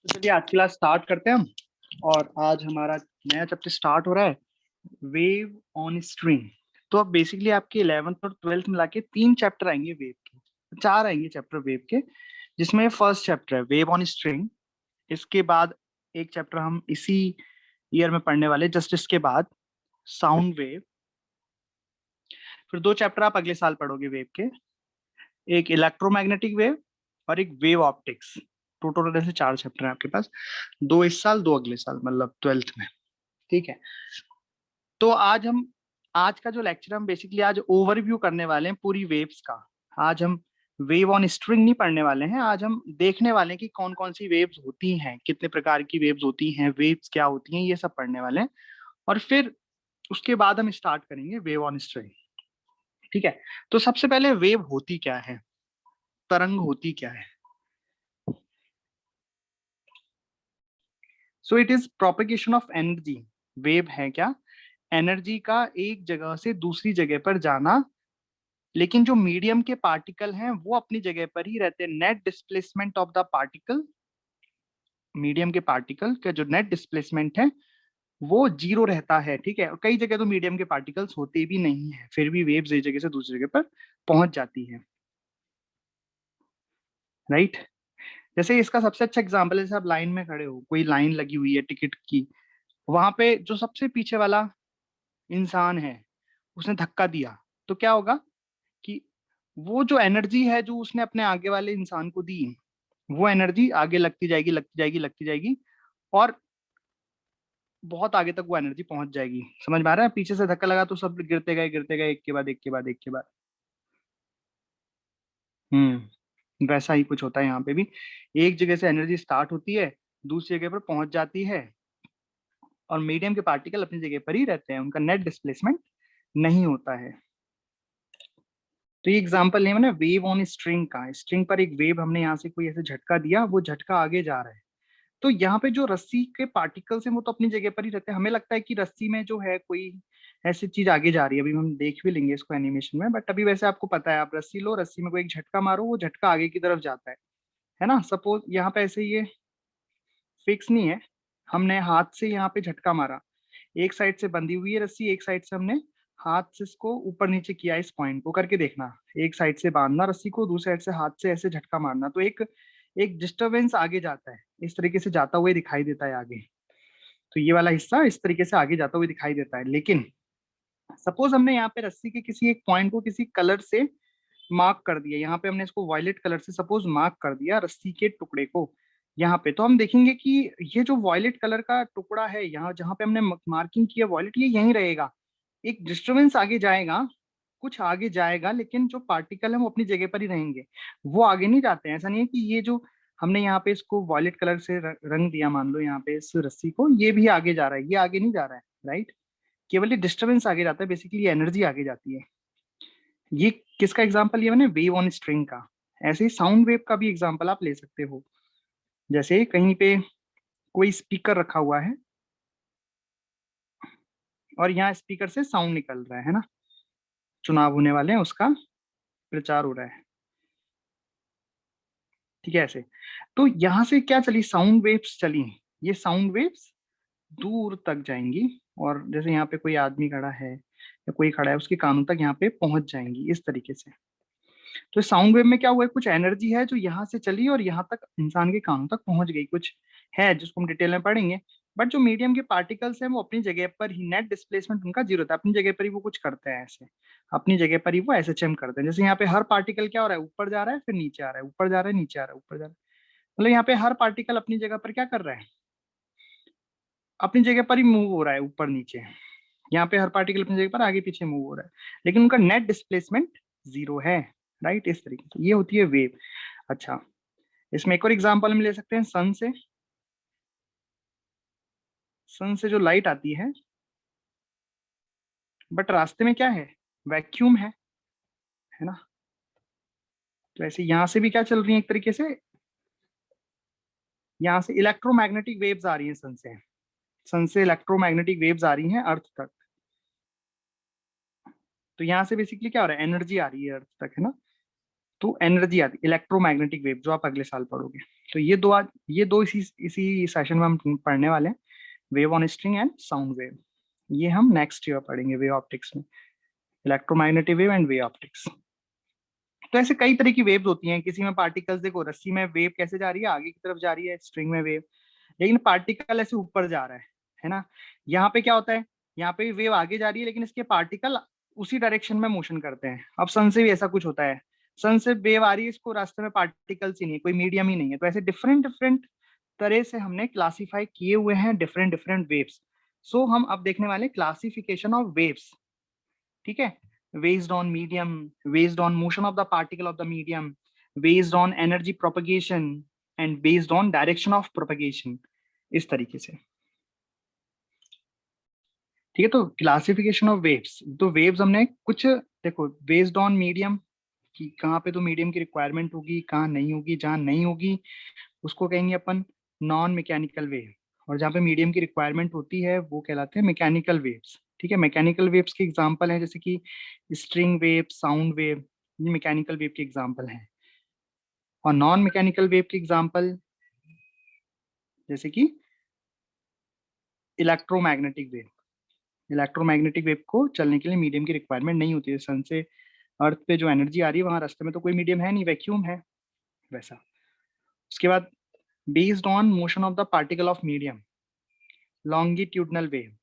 तो चलिए आज की क्लास स्टार्ट करते हैं हम। और आज हमारा नया चैप्टर स्टार्ट हो रहा है, वेव ऑन स्ट्रिंग। तो अब बेसिकली आपके 11th और 12th मिला के 3 चैप्टर आएंगे वेव के, 4 आएंगे चैप्टर वेव के, जिसमें फर्स्ट चैप्टर है वेव ऑन स्ट्रिंग। इसके बाद एक चैप्टर हम इसी ईयर में पढ़ने वाले, जस्ट इसके बाद साउंड वेव। फिर 2 चैप्टर आप अगले साल पढ़ोगे वेव के, एक इलेक्ट्रोमैग्नेटिक वेव और एक वेव ऑप्टिक्स। टोटल ऐसे 4 चैप्टर हैं आपके पास, 2 इस साल 2 अगले साल, मतलब 12th में। ठीक है। तो आज का जो लेक्चर हम बेसिकली आज ओवरव्यू करने वाले हैं पूरी वेव्स का। आज हम वेव ऑन स्ट्रिंग नहीं पढ़ने वाले हैं, आज हम देखने वाले हैं कि कौन कौन सी वेव्स होती हैं, कितने प्रकार की वेव्स होती हैं, वेव्स क्या होती हैं, ये सब पढ़ने वाले हैं। और फिर उसके बाद हम स्टार्ट करेंगे वेव ऑन स्ट्रिंग। ठीक है। तो सबसे पहले वेव होती क्या है, तरंग होती क्या है? So it is propagation of energy. Wave है क्या? एनर्जी का एक जगह से दूसरी जगह पर जाना, लेकिन जो मीडियम के पार्टिकल हैं वो अपनी जगह पर ही रहते हैं। Net displacement of the particle, medium के पार्टिकल का जो नेट डिस्प्लेसमेंट है वो जीरो रहता है। ठीक है। और कई जगह तो मीडियम के पार्टिकल्स होते भी नहीं है, फिर भी वेव्स एक जगह से दूसरी जगह पर पहुंच जाती है। राइट। जैसे इसका सबसे अच्छा एग्जांपल है, जैसे आप लाइन में खड़े हो, कोई लाइन लगी हुई है टिकट की, वहां पे जो सबसे पीछे वाला इंसान है उसने धक्का दिया, तो क्या होगा कि वो जो एनर्जी है जो उसने अपने आगे वाले इंसान को दी, वो एनर्जी आगे लगती जाएगी, लगती जाएगी, लगती जाएगी, और बहुत आगे तक वो एनर्जी पहुंच जाएगी। समझ में आ रहा है? पीछे से धक्का लगा तो सब गिरते गए, गिरते गए, एक के बाद एक के बाद एक के बाद। वैसा ही कुछ होता है यहाँ पे भी। एक जगह से एनर्जी स्टार्ट होती है, दूसरी जगह पर पहुंच जाती है, और मीडियम के पार्टिकल अपनी जगह पर ही रहते हैं, उनका नेट डिस्प्लेसमेंट नहीं होता है। तो ये एग्जांपल है मैंने वेव ऑन स्ट्रिंग का। स्ट्रिंग पर एक वेव, हमने यहाँ से कोई ऐसे झटका दिया, वो झटका आगे जा रहा है। तो यहाँ पे जो रस्सी के पार्टिकल्स हैं वो तो अपनी जगह पर ही रहते हैं। हमें लगता है कि रस्सी में जो है कोई ऐसी चीज आगे जा रही है, अभी हम देख भी लेंगे इसको एनिमेशन में, बट अभी वैसे आपको पता है, आप रस्सी लो, रस्सी में कोई एक झटका मारो, वो झटका आगे की तरफ जाता है ना। सपोज यहाँ पे ऐसे ये फिक्स नहीं है, हमने हाथ से यहाँ पे झटका मारा, एक साइड से बंधी हुई है रस्सी, एक साइड से हमने हाथ से इसको ऊपर नीचे किया, इस पॉइंट को करके देखना, एक साइड से बांधना रस्सी को, दूसरी साइड से हाथ से ऐसे झटका मारना, तो एक एक डिस्टरबेंस आगे जाता है, इस तरीके से जाता हुआ दिखाई देता है आगे। तो ये वाला हिस्सा इस तरीके से आगे जाता हुआ दिखाई देता है। लेकिन सपोज हमने यहाँ पे रस्सी के किसी एक पॉइंट को किसी कलर से मार्क कर दिया, यहाँ पे हमने इसको वॉयलेट कलर से सपोज मार्क कर दिया रस्सी के टुकड़े को यहाँ पे, तो हम देखेंगे कि ये जो वॉयलेट कलर का टुकड़ा है, यहाँ जहाँ पे हमने मार्किंग किया वॉयलेट, ये यहीं रहेगा। एक डिस्टरबेंस आगे जाएगा, कुछ आगे जाएगा, लेकिन जो पार्टिकल है वो अपनी जगह पर ही रहेंगे, वो आगे नहीं जाते हैं। ऐसा नहीं है कि ये जो हमने यहाँ पे इसको वॉयलेट कलर से रंग दिया, मान लो यहाँ पे इस रस्सी को, ये भी आगे जा रहा है, ये आगे नहीं जा रहा है। राइट। केवल ये डिस्टरबेंस आगे जाता है, बेसिकली एनर्जी आगे जाती है। ये किसका एग्जांपल लिया मैंने? वेव ऑन स्ट्रिंग का। ऐसे ही साउंड वेव का भी एग्जांपल आप ले सकते हो। जैसे कहीं पे कोई स्पीकर रखा हुआ है और यहाँ स्पीकर से साउंड निकल रहा है ना, चुनाव होने वाले हैं, उसका प्रचार हो रहा है। ठीक है। ऐसे तो यहाँ से क्या चली, साउंड वेव्स चली। ये साउंड वेव्स दूर तक जाएंगी, और जैसे यहाँ पे कोई आदमी खड़ा है या कोई खड़ा है, उसके कानों तक यहाँ पे पहुंच जाएंगी इस तरीके से। तो साउंड वेव में क्या हुआ है, कुछ एनर्जी है जो यहाँ से चली और यहाँ तक इंसान के कानों तक पहुंच गई, कुछ है जिसको हम डिटेल में पढ़ेंगे। बट जो मीडियम के पार्टिकल्स हैं वो अपनी जगह पर ही, नेट डिस्प्लेसमेंट उनका जीरो था, अपनी जगह पर ही वो कुछ करते हैं, ऐसे अपनी जगह पर ही वो एसएचएम करते हैं। जैसे यहाँ पे हर पार्टिकल क्या हो रहा है, ऊपर जा रहा है, फिर नीचे आ रहा है, ऊपर जा रहा है, नीचे आ रहा है, ऊपर जा रहा है। मतलब यहाँ पे हर पार्टिकल अपनी जगह पर क्या कर रहा है, अपनी जगह पर ही मूव हो रहा है ऊपर नीचे। यहाँ पे हर पार्टिकल अपनी जगह पर आगे पीछे मूव हो रहा है, लेकिन उनका नेट डिस्प्लेसमेंट जीरो है। राइट। इस तरीके से ये होती है वेव। अच्छा, इसमें एक और एग्जांपल हम ले सकते हैं सन से। सन से जो लाइट आती है, बट रास्ते में क्या है, वैक्यूम है ना। तो ऐसे यहाँ से भी क्या चल रही है, एक तरीके से यहाँ से इलेक्ट्रोमैग्नेटिक वेव्स आ रही हैं सन से। सन से इलेक्ट्रोमैग्नेटिक वेव्स आ रही हैं अर्थ तक। तो यहाँ से बेसिकली क्या हो रहा है, एनर्जी आ रही है अर्थ तक, है ना। तो एनर्जी आती है इलेक्ट्रोमैग्नेटिक वेव, जो आप अगले साल पढ़ोगे। तो ये दो इसी सेशन में हम पढ़ने वाले हैं, wave on string and sound wave. ये हम नेक्स्ट ईयर पढ़ेंगे वेव ऑप्टिक्स में, electromagnetic wave and wave optics. तो ऐसे कई तरह की वेव्स होती हैं। किसी में पार्टिकल्स, देखो रस्सी में वेव कैसे जा रही है, आगे की तरफ जा रही है, स्ट्रिंग में वेव, लेकिन पार्टिकल ऐसे ऊपर जा रहा है ना। यहाँ पे क्या होता है, यहाँ पे वेव आगे जा रही है लेकिन इसके पार्टिकल उसी डायरेक्शन में मोशन करते हैं। अब सन से भी ऐसा कुछ होता है, सन से वेव आ रही है, इसको रास्ते में पार्टिकल्स ही नहीं, कोई मीडियम ही नहीं है। तो ऐसे डिफरेंट डिफरेंट तरह से हमने क्लासिफाई किए हुए हैं डिफरेंट डिफरेंट वेव्स। सो हम अब देखने वाले क्लासिफिकेशन ऑफ वेव्स, ठीक है। based on medium, based on motion of the particle of the medium, based on energy propagation and based on direction of propagation, इस तरीके से, ठीक है। तो क्लासिफिकेशन ऑफ वेव्स, तो वेव्स हमने कुछ, देखो बेस्ड ऑन मीडियम, कि कहाँ पे तो मीडियम की रिक्वायरमेंट होगी, कहाँ नहीं होगी, जहाँ नहीं होगी उसको कहेंगे अपन नॉन मैकेनिकल वेव, और जहाँ पे मीडियम की रिक्वायरमेंट होती है वो कहलाते हैं मैकेनिकल वेव्स, ठीक है। मैकेनिकल वेव्स के एग्जांपल हैं जैसे कि स्ट्रिंग वेव, साउंड वेव, ये मैकेनिकल वेव के एग्जांपल हैं। और नॉन मैकेनिकल वेव के एग्जांपल जैसे कि इलेक्ट्रोमैग्नेटिक वेव, इलेक्ट्रोमैग्नेटिक वेव को चलने के लिए मीडियम की रिक्वायरमेंट नहीं होती है। सन से अर्थ पे जो एनर्जी आ रही है वहां रास्ते में तो कोई मीडियम है नहीं, वैक्यूम है, वैसा। उसके बाद based on motion of the particle of medium, longitudinal wave,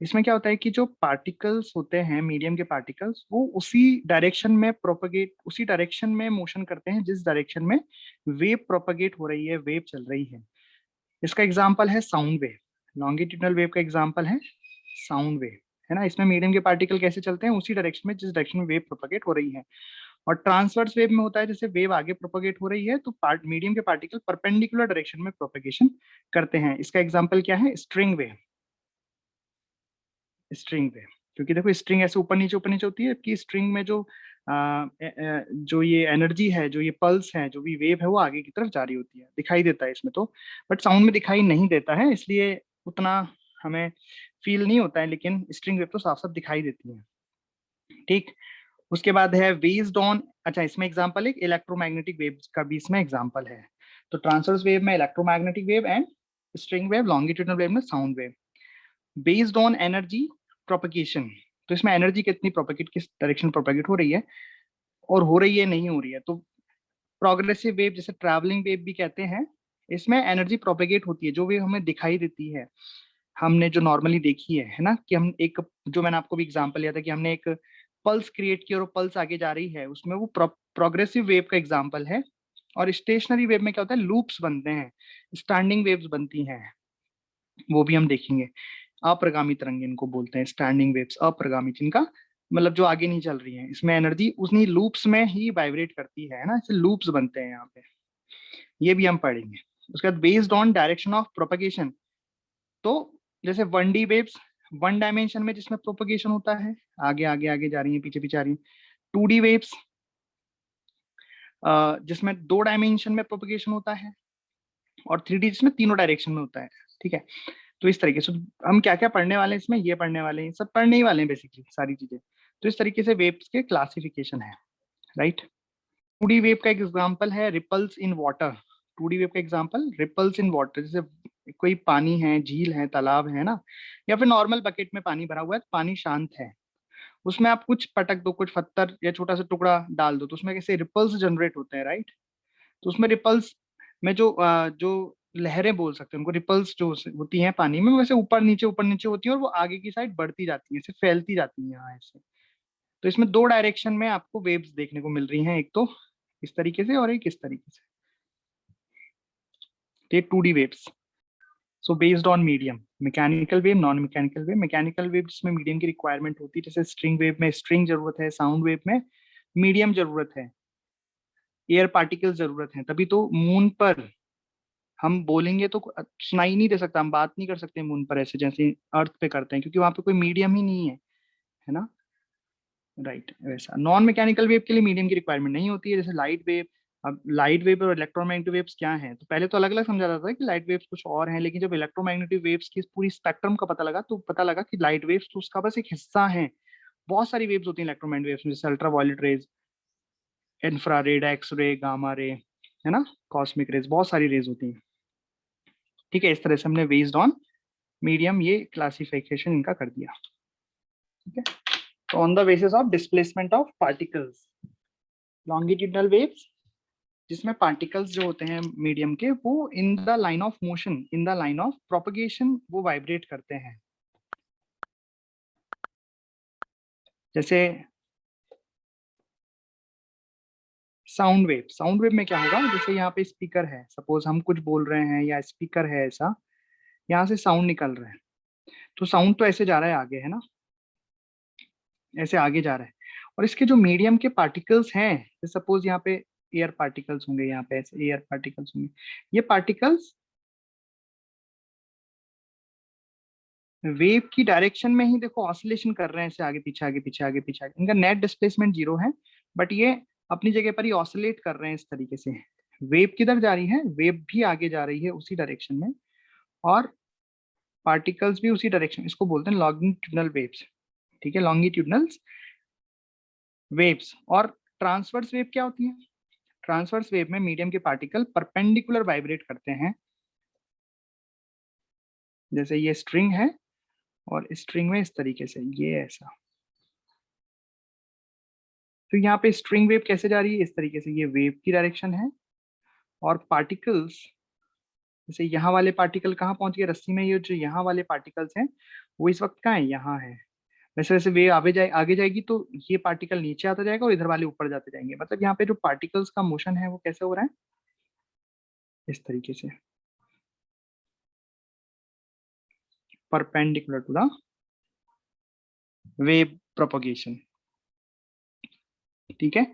इसमें क्या होता है कि जो पार्टिकल्स होते हैं मीडियम के पार्टिकल्स, वो उसी डायरेक्शन में प्रोपगेट, उसी डायरेक्शन में मोशन करते हैं जिस डायरेक्शन में वेव प्रोपगेट हो रही है, वेव चल रही है। इसका एग्जांपल है साउंड वेव, लॉन्गिट्यूडनल वेव का एग्जांपल है साउंड वेव, है ना। इसमें मीडियम के पार्टिकल कैसे चलते हैं, उसी डायरेक्शन में जिस डायरेक्शन में वेव प्रोपगेट हो रही है। और ट्रांसवर्स वेव में होता है जैसे वेव आगे प्रोपगेट हो रही है तो मीडियम के पार्टिकल परपेंडिकुलर डायरेक्शन में प्रोपगेशन करते हैं। इसका एग्जांपल क्या है, स्ट्रिंग वेव, स्ट्रिंग वेव, क्योंकि देखो स्ट्रिंग ऐसे ऊपर नीचे होती है कि स्ट्रिंग में जो ये एनर्जी है, जो ये पल्स है, जो भी वेव है वो आगे की तरफ जारी होती है, दिखाई देता है इसमें तो, बट साउंड में दिखाई नहीं देता है, इसलिए उतना हमें फील नहीं होता है, लेकिन स्ट्रिंग वेव तो साफ साफ दिखाई देती है, ठीक। उसके बाद है बेस्ड ऑन, अच्छा इसमें एग्जांपल एक इलेक्ट्रोमैग्नेटिक वेव का भी इसमें एग्जांपल है। तो ट्रांसवर्स वेव में electromagnetic wave and string wave, longitudinal wave में sound wave. Based on energy propagation, तो इसमें एनर्जी कितनी प्रोपगेट, किस डायरेक्शन प्रोपगेट हो रही है और हो रही है नहीं हो रही है। तो प्रोग्रेसिव वेव, जैसे ट्रैवलिंग वेव भी कहते हैं, इसमें एनर्जी प्रोपगेट होती है, जो वेव हमें दिखाई देती है, हमने जो नॉर्मली देखी है ना, कि हम एक, जो मैंने आपको भी एग्जांपल लिया था कि हमने एक पल्स क्रिएट की और पल्स आगे जा रही है, उसमें वो प्रोग्रेसिव वेव का एग्जांपल है। और स्टेशनरी वेव में क्या होता है, लूप्स बनते हैं, स्टैंडिंग वेव्स बनती हैं, वो भी हम देखेंगे। अप्रगामी तरंग इनको बोलते हैं, स्टैंडिंग वेव्स, अप्रगामी, जिनका मतलब जो आगे नहीं चल रही है, इसमें एनर्जी उन्हीं लूप्स में ही वाइब्रेट करती है ना, ऐसे लूप्स बनते हैं यहाँ पे, ये भी हम पढ़ेंगे। उसके बाद based on direction of propagation, तो जैसे 1D वेव्स, वन डायमेंशन में जिसमें प्रोपगेशन होता है, आगे आगे आगे जा रही है, पीछे पीछे आ रही है। 2D वेव्स जिसमें 2 डायमेंशन में प्रोपगेशन होता है, और 3D जिसमें तीनों डायरेक्शन में होता है, ठीक है। तो इस तरीके से हम क्या क्या पढ़ने वाले हैं इसमें, ये पढ़ने वाले हैं, सब पढ़ने ही वाले हैं बेसिकली सारी चीजें। तो इस तरीके से वेव्स के क्लासिफिकेशन है, राइट। 2D वेव का एग्जांपल है ripples in water, 2D wave का एग्जांपल रिपल्स इन वाटर, जैसे कोई पानी है, झील है, तालाब है ना, या फिर नॉर्मल बकेट में पानी भरा हुआ है, पानी शांत है, उसमें आप कुछ पटक दो, कुछ पत्थर या छोटा सा टुकड़ा डाल दो, तो उसमें कैसे रिपल्स जनरेट होते हैं, राइट। तो उसमें रिपल्स में जो लहरें बोल सकते हैं उनको, रिपल्स जो होती हैं पानी में, वैसे ऊपर नीचे होती है, और वो आगे की साइड बढ़ती जाती है, ऐसे फैलती जाती है यहाँ ऐसे। तो इसमें 2 डायरेक्शन में आपको वेव्स देखने को मिल रही हैं, एक तो इस तरीके से और एक इस तरीके से, तो ये 2D waves. So based on medium, mechanical wave, non mechanical wave. Mechanical wave जिसमें मीडियम की रिक्वायरमेंट होती है, जैसे स्ट्रिंग वेव में स्ट्रिंग जरूरत है, साउंड वेव में मीडियम जरूरत है, एयर पार्टिकल जरूरत है, तभी तो मून पर हम बोलेंगे तो सुनाई नहीं दे सकता, हम बात नहीं कर सकते मून पर ऐसे जैसे अर्थ पे करते हैं, क्योंकि वहां पे कोई मीडियम ही नहीं है ना, राइट। वैसा नॉन मैकेनिकल वेव के लिए मीडियम की रिक्वायरमेंट नहीं होती है, जैसे लाइट वेव। अब लाइट वेव और इलेक्ट्रोमैग्नेटिक वेव्स क्या हैं, तो पहले तो अलग अलग समझा जाता था कि लाइट वेव्स कुछ और हैं, लेकिन जब इलेक्ट्रोमैग्नेटिक वेव्स की पूरी स्पेक्ट्रम का पता लगा तो पता लगा कि लाइट वेव्स तो उसका बस एक हिस्सा है, बहुत सारी वेव्स होती हैं इलेक्ट्रोमैग्नेटिक वेव्स में, जैसे ultraviolet rays, infrared, X ray, gamma ray, है ना, कॉस्मिक रेज, बहुत सारी रेज होती हैं। ठीक है, इस तरह से हमने बेस्ड ऑन मीडियम ये क्लासिफिकेशन इनका कर दिया। ठीक है, तो on the basis of displacement of particles, longitudinal waves जिसमें पार्टिकल्स जो होते हैं मीडियम के वो in the line of motion, in the line of propagation वो वाइब्रेट करते हैं। जैसे साउंड वेव, साउंड वेव में क्या होगा, जैसे यहाँ पे स्पीकर है, सपोज हम कुछ बोल रहे हैं या स्पीकर है ऐसा, यहाँ से साउंड निकल रहा है, तो साउंड तो ऐसे जा रहा है आगे, है ना, ऐसे आगे जा रहा है, और इसके जो मीडियम के पार्टिकल्स हैं, सपोज यहाँ पे एयर पार्टिकल्स होंगे, यहाँ पे ऐसे एयर पार्टिकल्स होंगे, ये पार्टिकल्स वेव की डायरेक्शन में ही देखो ऑसिलेशन कर रहे हैं, ऐसे आगे पीछे आगे पीछे आगे पीछे आगे। इनका नेट डिस्प्लेसमेंट 0 है, बट ये अपनी जगह पर ही ऑसिलेट कर रहे हैं इस तरीके से। वेव किधर जा रही है, वेव भी आगे जा रही है उसी डायरेक्शन में, और पार्टिकल्स भी उसी डायरेक्शन, इसको बोलते हैं लॉन्गिट्यूडनल वेव्स। ठीक है, लॉन्गिट्यूडनल वेव्स। और ट्रांसवर्स वेव क्या होती है, ट्रांसवर्स वेव में मीडियम के पार्टिकल परपेंडिकुलर वाइब्रेट करते हैं, जैसे ये स्ट्रिंग है और स्ट्रिंग में इस तरीके से ये ऐसा, तो यहाँ पे स्ट्रिंग वेव कैसे जा रही है, इस तरीके से, ये वेव की डायरेक्शन है, और पार्टिकल्स, जैसे यहाँ वाले पार्टिकल कहाँ पहुंच गए रस्सी में, ये जो यहाँ वाले पार्टिकल्स हैं वो इस वक्त कहाँ है, यहाँ है। वैसे वैसे वेव आगे जाएगी तो ये पार्टिकल नीचे आता जाएगा और इधर वाले ऊपर जाते जाएंगे, मतलब यहाँ पे जो पार्टिकल्स का मोशन है वो कैसे हो रहा है, इस तरीके से, perpendicular to the wave propagation. ठीक है,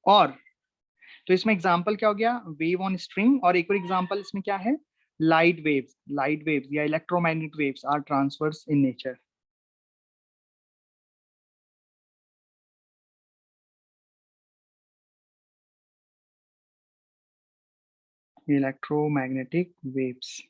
और तो इसमें एग्जांपल क्या हो गया, वेव ऑन स्ट्रिंग, और एक और एग्जांपल इसमें क्या है, लाइट वेव्स, लाइट वेव्स या electromagnetic waves are transverse in nature. Electromagnetic waves,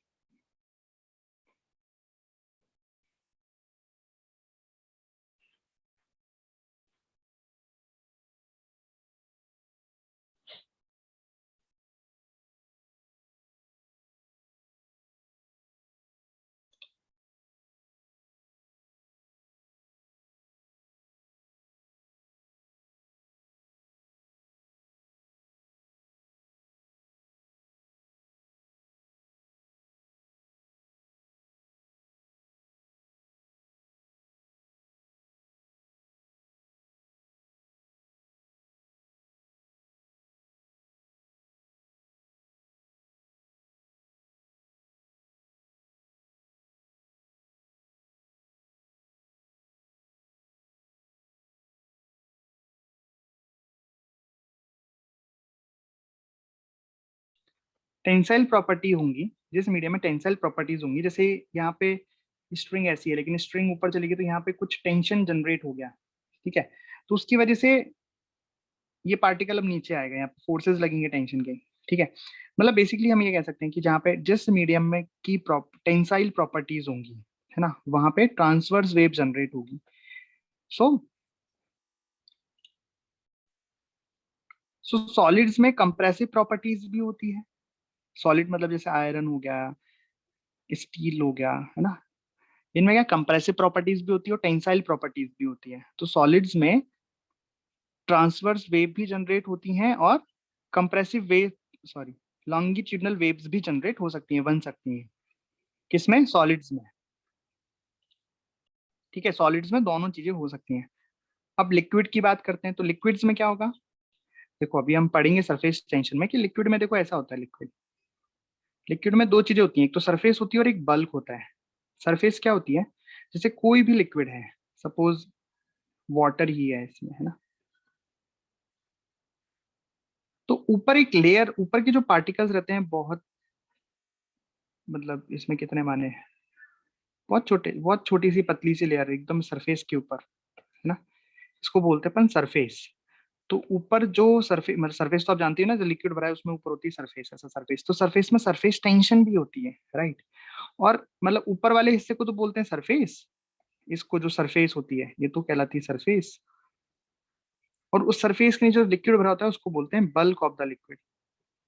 tensile property होंगी, जिस मीडियम में टेंसाइल प्रॉपर्टीज होंगी, जैसे यहाँ पे स्ट्रिंग ऐसी है लेकिन स्ट्रिंग ऊपर चली गई तो यहाँ पे कुछ टेंशन जनरेट हो गया। ठीक है, तो उसकी वजह से ये पार्टिकल अब नीचे आएगा, यहाँ पे फोर्सेस लगेंगे टेंशन के। ठीक है, मतलब बेसिकली हम ये कह सकते हैं कि जहाँ पे जिस मीडियम में की टेंसाइल प्रॉपर्टीज होंगी, है ना, वहां पे ट्रांसवर्स वेव जनरेट होगी। सो सॉलिड्स में कंप्रेसिव प्रॉपर्टीज भी होती है। सॉलिड मतलब जैसे आयरन हो गया, स्टील हो गया, है ना, इनमें क्या कंप्रेसिव प्रॉपर्टीज भी होती है और टेंसाइल प्रॉपर्टीज भी होती है। तो सॉलिड्स में ट्रांसवर्स वेव भी जनरेट होती हैं और compressive wave, sorry, longitudinal waves भी जनरेट हो सकती हैं, बन सकती हैं, किसमें, सॉलिड्स में। ठीक है, सॉलिड्स में दोनों चीजें हो सकती हैं। अब लिक्विड की बात करते हैं, तो लिक्विड्स में क्या होगा, देखो अभी हम पढ़ेंगे सरफेस टेंशन में कि लिक्विड में देखो ऐसा होता है, लिक्विड, लिक्विड में दो चीजें होती हैं, एक तो सरफेस होती है और एक बल्क होता है। सरफेस क्या होती है, जैसे कोई भी लिक्विड है, सपोज वाटर ही है इसमें, है ना, तो ऊपर एक लेयर, ऊपर के जो पार्टिकल्स रहते हैं बहुत, मतलब इसमें कितने माने हैं, बहुत छोटे, बहुत छोटी सी पतली सी लेयर एकदम सरफेस के ऊपर, है ना, इसको बोलते हैं अपन सरफेस। तो ऊपर जो सरफेस, मतलब सरफेस तो आप जानती है ना, जो लिक्विड भरा है उसमें ऊपर होती है सरफेस, ऐसा सरफेस, तो सरफेस में सरफेस टेंशन भी होती है, राइट। और मतलब ऊपर वाले हिस्से को तो बोलते हैं सरफेस, इसको जो सरफेस होती है ये तो कहलाती है सरफेस। और उस सरफेस के नीचे जो लिक्विड भरा होता है उसको बोलते हैं बल्क ऑफ द लिक्विड।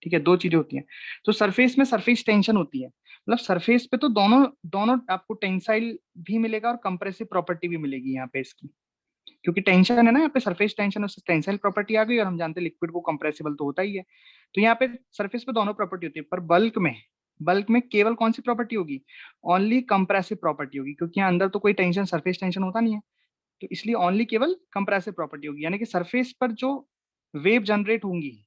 ठीक है, दो चीजें होती हैं। तो सरफेस में सरफेस टेंशन होती है, मतलब सरफेस पे तो दोनों दोनों आपको टेंसाइल भी मिलेगा और कंप्रेसिव प्रॉपर्टी भी मिलेगी यहाँ पे इसकी, क्योंकि टेंशन है ना यहाँ पे, सरफेस टेंशन, उससे टेंसाइल प्रॉपर्टी आ गई, और हम जानते हैं लिक्विड को कंप्रेसिबल तो होता ही है। तो यहाँ पे सरफेस पे दोनों प्रॉपर्टी होती है, पर बल्क में केवल कौन सी प्रॉपर्टी होगी? ओनली कंप्रेसिव प्रॉपर्टी होगी, क्योंकि यहाँ अंदर तो कोई टेंशन, सरफेस टेंशन होता नहीं है, तो इसलिए ओनली केवल कंप्रेसिव प्रॉपर्टी होगी। यानी कि सरफेस पर जो वेव जनरेट होंगी,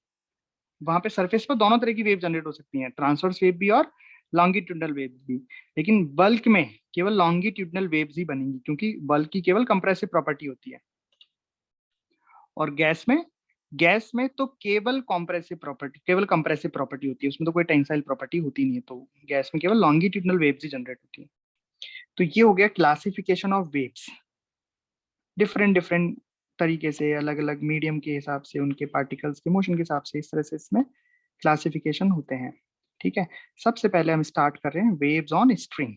वहां पे सरफेस पर दोनों तरह की वेव जनरेट हो सकती हैं, ट्रांसवर्स वेव भी और लॉन्गिट्यूडनल वेव भी। लेकिन बल्क में केवल लॉन्गिट्यूडनल वेव्स ही बनेंगी, क्योंकि बल्क की केवल कंप्रेसिव प्रॉपर्टी होती है। और गैस में तो केवल कंप्रेसिव प्रॉपर्टी होती है, उसमें तो कोई टेंसाइल प्रॉपर्टी होती नहीं है, तो गैस में केवल लॉन्गिट्यूडनल वेव्स ही जनरेट होती है। तो ये हो गया classification of waves, different different तरीके से, अलग अलग मीडियम के हिसाब से, उनके पार्टिकल्स के मोशन के हिसाब से, इस तरह से इसमें क्लासिफिकेशन होते हैं। ठीक है, सबसे पहले हम स्टार्ट कर रहे हैं वेव्स ऑन स्ट्रिंग।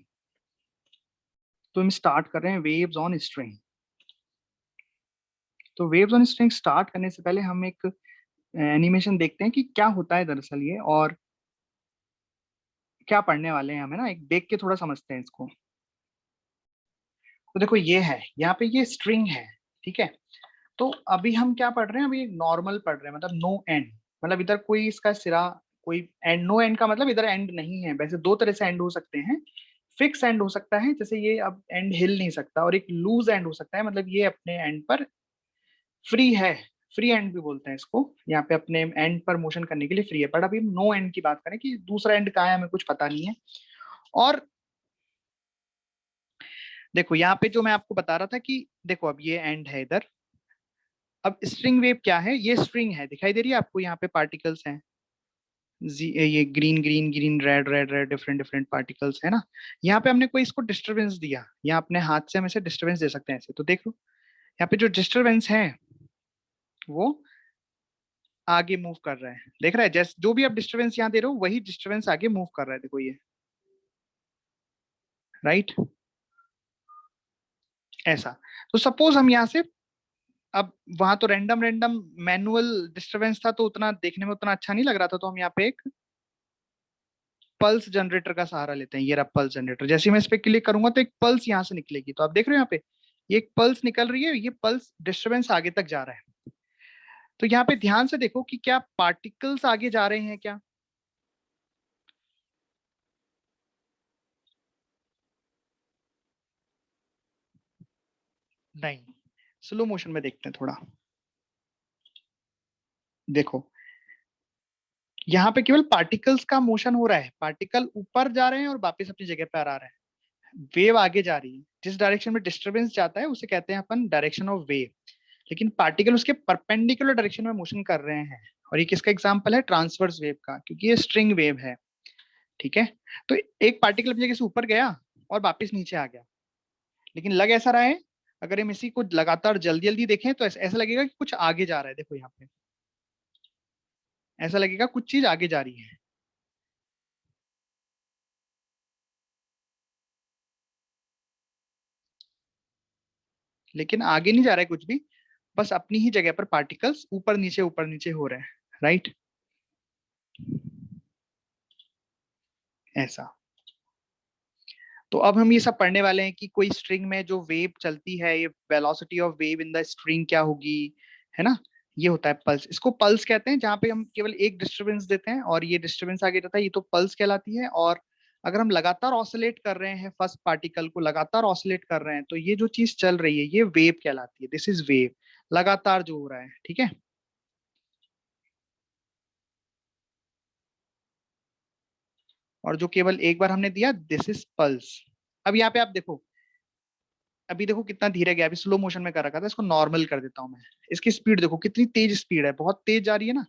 तो हम स्टार्ट कर रहे हैं वेव्स ऑन स्ट्रिंग। तो वेव्स ऑन स्ट्रिंग स्टार्ट करने से पहले हम एक एनिमेशन देखते हैं कि क्या होता है दरअसल ये, और क्या पढ़ने वाले हैं हमें ना, एक देख के थोड़ा समझते हैं इसको। तो देखो ये है, यहाँ पे ये स्ट्रिंग है। ठीक है, तो अभी हम क्या पढ़ रहे हैं, अभी नॉर्मल पढ़ रहे हैं, मतलब नो एंड, मतलब इधर कोई इसका सिरा, कोई एंड, नो एंड का मतलब इधर एंड नहीं है। वैसे दो तरह से एंड हो सकते हैं, फिक्स एंड हो सकता है, जैसे ये अब एंड हिल नहीं सकता, और एक लूज एंड हो सकता है, मतलब ये अपने एंड पर फ्री है, फ्री एंड भी बोलते हैं इसको, यहाँ पे अपने एंड पर मोशन करने के लिए फ्री है। बट अभी हम नो एंड की बात करें कि दूसरा एंड कहाँ है, हमें कुछ पता नहीं है। और देखो यहाँ पे जो मैं आपको बता रहा था कि देखो अब ये एंड है इधर। अब स्ट्रिंग वेव क्या है, ये स्ट्रिंग है, दिखाई दे रही है आपको, यहाँ पे पार्टिकल्स हैं, ये green green green, red red red, different different particles है ना। यहाँ पे हमने कोई इसको डिस्टरबेंस दिया, यहाँ अपने हाथ से हम इसे डिस्टरबेंस दे सकते हैं ऐसे, तो देख लो यहाँ पे जो डिस्टरबेंस है वो आगे मूव कर रहा है, देख रहा है, जैसे जो भी आप डिस्टरबेंस यहाँ दे रहे हो वही डिस्टरबेंस आगे मूव कर रहा है, देखो ये, राइट, ऐसा। तो सपोज हम यहाँ से, अब वहां तो रैंडम रैंडम मैनुअल डिस्टरबेंस था, तो उतना देखने में उतना अच्छा नहीं लग रहा था, तो हम यहाँ पे एक पल्स जनरेटर का सहारा लेते हैं। ये रहा पल्स जनरेटर, जैसे मैं इस पे क्लिक करूंगा तो एक पल्स यहाँ से निकलेगी, तो आप देख रहे हो यहाँ पे ये एक पल्स निकल रही है, ये पल्स डिस्टरबेंस आगे तक जा रहा है। तो यहाँ पे ध्यान से देखो कि क्या पार्टिकल्स आगे जा रहे हैं क्या? नहीं, स्लो मोशन में देखते हैं थोड़ा। देखो यहाँ पे केवल पार्टिकल्स का मोशन हो रहा है, पार्टिकल ऊपर जा रहे हैं और वापस अपनी जगह पर आ रहे हैं, वेव आगे जा रही है, जिस डायरेक्शन में डिस्टरबेंस जाता है उसे कहते हैं अपन डायरेक्शन ऑफ वेव। लेकिन पार्टिकल उसके परपेंडिकुलर डायरेक्शन में मोशन कर रहे हैं, और ये किसका एग्जांपल है? ट्रांसवर्स वेव का, क्योंकि ये स्ट्रिंग वेव है। ठीक है, तो एक पार्टिकल अपनी जगह से ऊपर गया और वापस नीचे आ गया, लेकिन लग ऐसा रहा है, अगर हम इसी को लगातार जल्दी जल्दी देखें तो ऐसा लगेगा कि कुछ आगे जा रहा है, देखो यहाँ पे ऐसा लगेगा कुछ चीज आगे जा रही है, लेकिन आगे नहीं जा रहा है कुछ भी, बस अपनी ही जगह पर पार्टिकल्स ऊपर नीचे हो रहे हैं, राइट, ऐसा। तो अब हम ये सब पढ़ने वाले हैं कि कोई स्ट्रिंग में जो वेव चलती है, ये velocity of wave in the string क्या होगी, है ना। ये होता है पल्स, इसको पल्स कहते हैं, जहाँ पे हम केवल एक डिस्टरबेंस देते हैं और ये डिस्टरबेंस आगे जाता है, ये तो पल्स कहलाती है। और अगर हम लगातार ऑसिलेट कर रहे हैं, फर्स्ट पार्टिकल को लगातार ऑसिलेट कर रहे हैं, तो ये जो चीज चल रही है ये वेव कहलाती है, दिस इज वेव, लगातार जो हो रहा है। ठीक है, और जो केवल एक बार हमने दिया, दिस इज पल्स। अब यहाँ पे आप देखो, अभी देखो कितना धीरे गया, अभी स्लो मोशन में कर रखा था, इसको नॉर्मल कर देता हूं मैं। इसकी स्पीड देखो कितनी तेज स्पीड है, बहुत तेज जा रही है ना।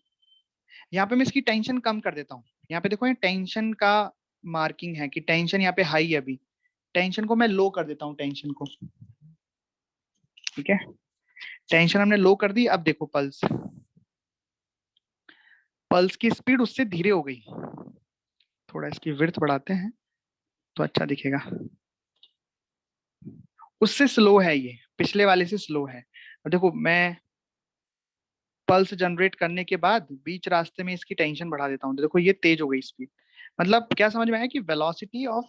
यहाँ पे मैं इसकी टेंशन कम कर देता हूँ, यहाँ पे देखो ये टेंशन का मार्किंग है कि टेंशन यहाँ पे हाई है, अभी टेंशन को मैं लो कर देता हूँ, टेंशन को। ठीक है, टेंशन हमने लो कर दी, अब देखो पल्स, पल्स की स्पीड उससे धीरे हो गई, थोड़ा इसकी विड्थ बढ़ाते हैं तो अच्छा दिखेगा। उससे स्लो है, ये पिछले वाले से स्लो है। और देखो मैं पल्स जनरेट करने के बाद बीच रास्ते में इसकी टेंशन बढ़ा देता हूँ, देखो ये तेज हो गई स्पीड। मतलब क्या समझ में आया कि velocity of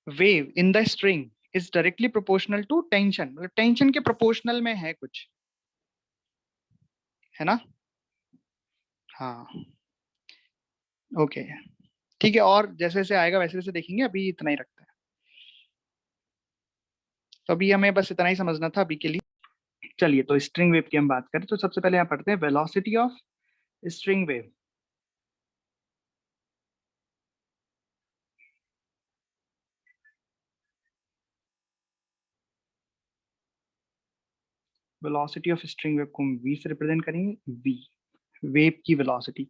wave in the string is directly proportional to tension, मतलब टेंशन के प्रोपोर्शनल में है कुछ, है ना। हाँ ओके ठीक है, और जैसे जैसे आएगा वैसे वैसे देखेंगे, अभी इतना ही रखते हैं। तो अभी हमें बस इतना ही समझना था अभी के लिए। चलिए तो स्ट्रिंग वेव की हम बात करें तो सबसे पहले यहाँ पढ़ते हैं velocity of string wave. Velocity of string wave को हम v से रिप्रेजेंट करेंगे। v वेव की वेलोसिटी,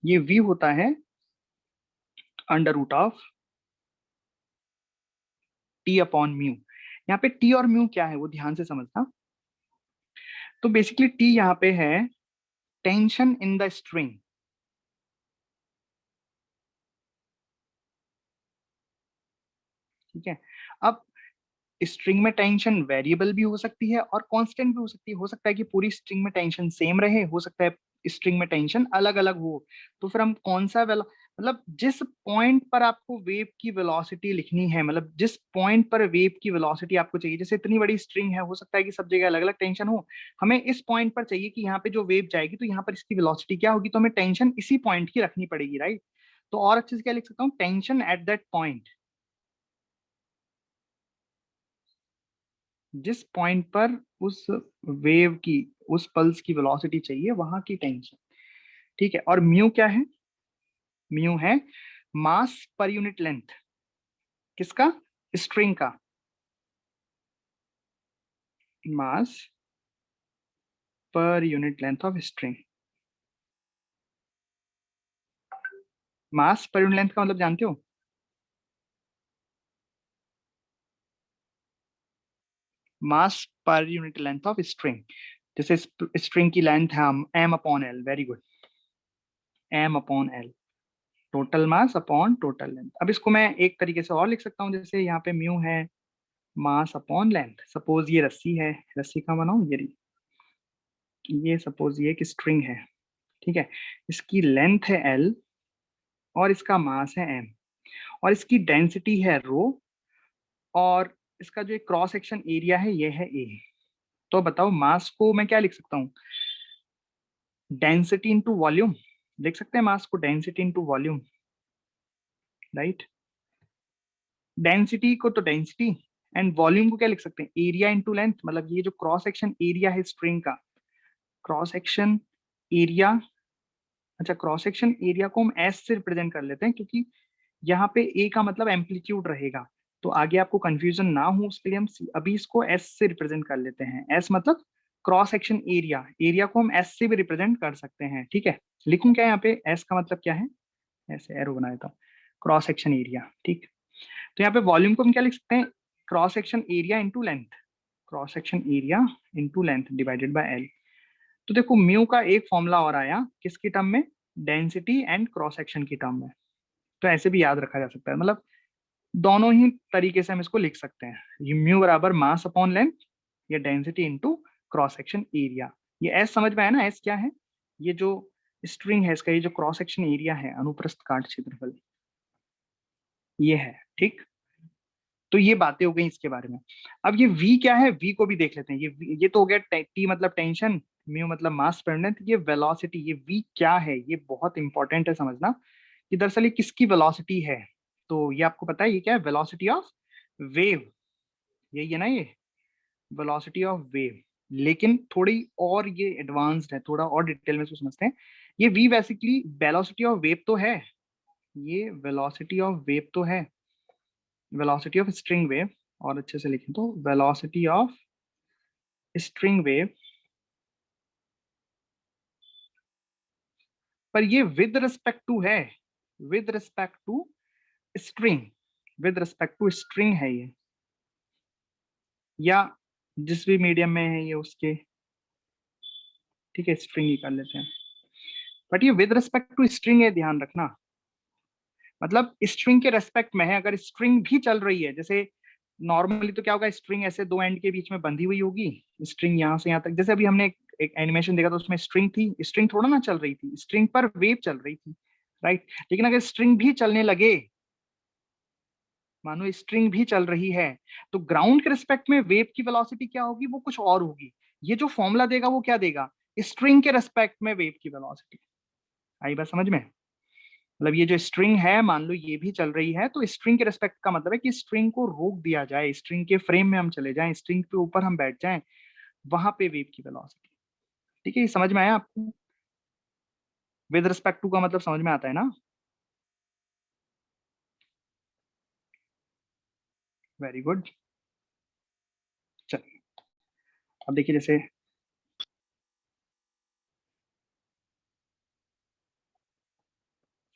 ये v होता है under root of t upon mu. यहाँ पे t और म्यू क्या है वो ध्यान से समझना। तो बेसिकली t यहाँ पे है टेंशन इन द स्ट्रिंग, ठीक है। अब स्ट्रिंग में टेंशन वेरिएबल भी हो सकती है और कांस्टेंट भी हो सकती है। हो सकता है कि पूरी स्ट्रिंग में टेंशन सेम रहे, हो सकता है स्ट्रिंग में टेंशन अलग अलग हो। तो फिर हम कौन सा मतलब जिस पॉइंट पर आपको वेव की वेलोसिटी लिखनी है, मतलब जिस पॉइंट पर वेव की वेलोसिटी आपको चाहिए, जैसे इतनी बड़ी स्ट्रिंग है, हो सकता है कि सब जगह अलग अलग टेंशन हो, हमें इस पॉइंट पर चाहिए कि यहाँ पे जो वेव जाएगी तो यहाँ पर इसकी वेलोसिटी क्या होगी, तो हमें टेंशन इसी पॉइंट की रखनी पड़ेगी, राइट। तो और अच्छे से क्या लिख सकता हूँ, टेंशन एट दैट पॉइंट, जिस पॉइंट पर उस वेव की, उस पल्स की वेलोसिटी चाहिए वहां की टेंशन, ठीक है। और म्यू क्या है, म्यू है मास पर यूनिट लेंथ, किसका, स्ट्रिंग का, mass per unit length of string. Mass per unit length का मतलब जानते हो, mass per unit length of string. जैसे स्ट्रिंग की लेंथ है M upon L, very good, M upon L, total mass upon total length. अब इसको मैं एक तरीके से और लिख सकता हूँ, जैसे यहाँ पे म्यू है मास अपॉन लेंथ। सपोज ये रस्सी है, रस्सी का बनाऊं ये सपोज ये एक स्ट्रिंग है, ठीक है। इसकी लेंथ है एल और इसका मास है एम और इसकी डेंसिटी है रो, और इसका जो क्रॉस सेक्शन एरिया है ये है ए। तो बताओ मास को मैं क्या लिख सकता हूँ, डेंसिटी इंटू वॉल्यूम लिख सकते हैं, मास को density into volume, right. Density को तो डेंसिटी, एंड वॉल्यूम को क्या लिख सकते हैं, एरिया इंटू लेंथ। मतलब ये जो क्रॉस सेक्शन एरिया है स्ट्रिंग का, क्रॉस सेक्शन एरिया, अच्छा क्रॉस सेक्शन एरिया को हम एस से रिप्रेजेंट कर लेते हैं, क्योंकि यहाँ पे ए का मतलब एम्पलीट्यूड रहेगा, तो आगे आपको कंफ्यूजन ना हो उसके लिए हम अभी इसको एस से रिप्रेजेंट कर लेते हैं। एस मतलब क्रॉस सेक्शन एरिया, एरिया को हम एस से भी रिप्रेजेंट कर सकते हैं, ठीक है। लिखूं क्या यहाँ पे, एस का मतलब क्या है, ऐसे एरो बना देता हूँ, क्रॉस सेक्शन एरिया, ठीक। तो यहाँ पे वॉल्यूम को हम क्या लिख सकते हैं, cross section area into length, cross section area into length divided by L. तो देखो म्यू का एक फॉर्मूला और आया किसकी टर्म में, डेंसिटी एंड क्रॉस सेक्शन की टर्म में। तो ऐसे भी याद रखा जा सकता है, मतलब दोनों ही तरीके से हम इसको लिख सकते हैं, ये म्यू बराबर मास अपॉन लेंथ या density into cross section area. ये एस समझ में आया ना, एस क्या है, ये जो स्ट्रिंग है इसका ये जो क्रॉस सेक्शन एरिया है, अनुप्रस्थ काट क्षेत्रफल, ये है, ठीक। तो ये बातें हो गई इसके बारे में। अब ये v क्या है, v को भी देख लेते हैं। ये तो हो गया t मतलब टेंशन, म्यू मतलब मास पर यूनिट, ये वेलोसिटी, ये v क्या है, ये बहुत इंपॉर्टेंट है समझना कि दरअसल ये किसकी वेलोसिटी है। तो ये आपको पता है ये क्या है, वेलोसिटी ऑफ वेव, यही है ना ये, वेलोसिटी ऑफ वेव। लेकिन थोड़ी और ये एडवांस्ड है, थोड़ा और डिटेल में इसको समझते हैं। ये v basically velocity of wave तो है, ये वेलोसिटी ऑफ वेव तो है, वेलोसिटी ऑफ स्ट्रिंग वेव, और अच्छे से लिखें तो वेलोसिटी ऑफ स्ट्रिंग वेव, पर ये विद रिस्पेक्ट टू है, with respect to string, with respect to string है ये, या जिस भी मीडियम में है ये उसके, ठीक है, स्ट्रिंग ही कर लेते हैं। बट ये विद रिस्पेक्ट टू स्ट्रिंग है, ध्यान रखना, मतलब स्ट्रिंग के रेस्पेक्ट में है। अगर स्ट्रिंग भी चल रही है, जैसे नॉर्मली तो क्या होगा, स्ट्रिंग ऐसे दो एंड के बीच में बंधी हुई होगी, स्ट्रिंग यहाँ से यहाँ तक, जैसे अभी हमने एक एनिमेशन देखा था, उसमें स्ट्रिंग थी, स्ट्रिंग थोड़ा ना चल रही थी, स्ट्रिंग पर वेव चल रही थी, राइट। लेकिन अगर स्ट्रिंग भी चलने लगे, मानो स्ट्रिंग भी चल रही है, तो ग्राउंड के रिस्पेक्ट में वेव की वेलोसिटी क्या होगी, वो कुछ और होगी। ये जो फॉर्मूला देगा वो क्या देगा, स्ट्रिंग के रिस्पेक्ट में वेव की वेलोसिटी। आई बात समझ में? मतलब ये जो स्ट्रिंग है, मान लो ये भी चल रही है, तो स्ट्रिंग के रिस्पेक्ट का मतलब है कि स्ट्रिंग को रोक दिया जाए, स्ट्रिंग के फ्रेम में हम चले जाएं, स्ट्रिंग के ऊपर हम बैठ जाएं, वहां पे वेव की वेलोसिटी। ठीक है, ये समझ में आया आपको? विद रिस्पेक्ट टू का मतलब समझ में आता है ना? Very good. चलिए, अब देखिए, जैसे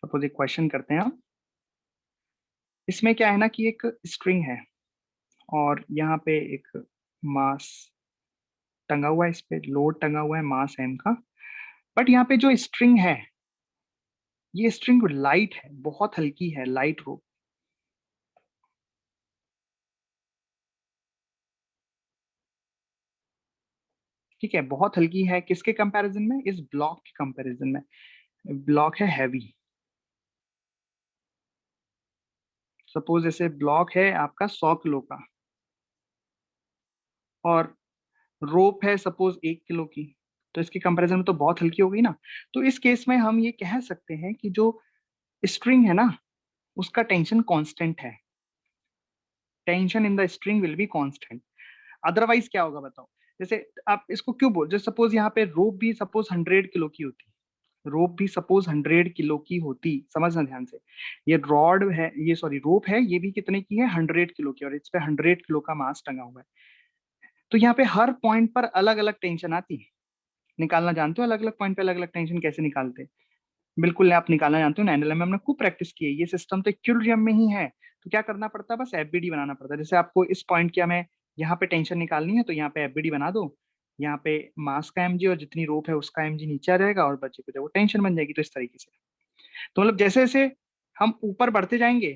सपोज एक क्वेश्चन करते हैं हम। इसमें क्या है ना कि एक स्ट्रिंग है और यहाँ पे एक मास टंगा हुआ है, इस पे लोड टंगा हुआ है मास m का। बट यहाँ पे जो स्ट्रिंग है, ये स्ट्रिंग लाइट है, बहुत हल्की है, लाइट रोप। ठीक है, बहुत हल्की है, किसके कंपैरिजन में, इस ब्लॉक के कंपैरिजन में। ब्लॉक है हैवी। सपोज जैसे ब्लॉक है आपका 100 किलो का, और रोप है सपोज 1 किलो की, तो इसके कंपैरिजन में तो बहुत हल्की हो गई ना। तो इस केस में हम ये कह सकते हैं कि जो स्ट्रिंग है ना, उसका टेंशन कांस्टेंट है। Tension in the string will be constant. Otherwise क्या होगा बताओ? जैसे आप इसको क्यों बोल, जैसे सपोज यहाँ पे रोप भी सपोज 100 किलो की होती, रोप भी सपोज 100 किलो की होती, समझना ध्यान से। ये रॉड है, ये सॉरी रोप है, ये भी कितने की है, 100 किलो की, और इस पे 100 किलो का मास टंगा हुआ है। तो यहाँ पे हर पॉइंट पर अलग अलग टेंशन आती है। निकालना जानते हो अलग अलग पॉइंट पे अलग अलग टेंशन कैसे निकालते हैं? बिल्कुल आप निकालना जानते हो ना, एनएलएम में हमने खूब प्रैक्टिस की है, ये सिस्टम तो इक्विलिब्रियम में ही है। तो क्या करना पड़ता है, बस एफबीडी बनाना पड़ता है। जैसे आपको इस पॉइंट की हमें यहाँ पे टेंशन निकालनी है, तो यहाँ पे एफबीडी बना दो, यहाँ पे मास का एमजी और जितनी रोप है उसका एमजी नीचे आ जाएगा, और बचे को वो टेंशन बन जाएगी। तो इस तरीके से, तो मतलब जैसे जैसे हम ऊपर बढ़ते जाएंगे,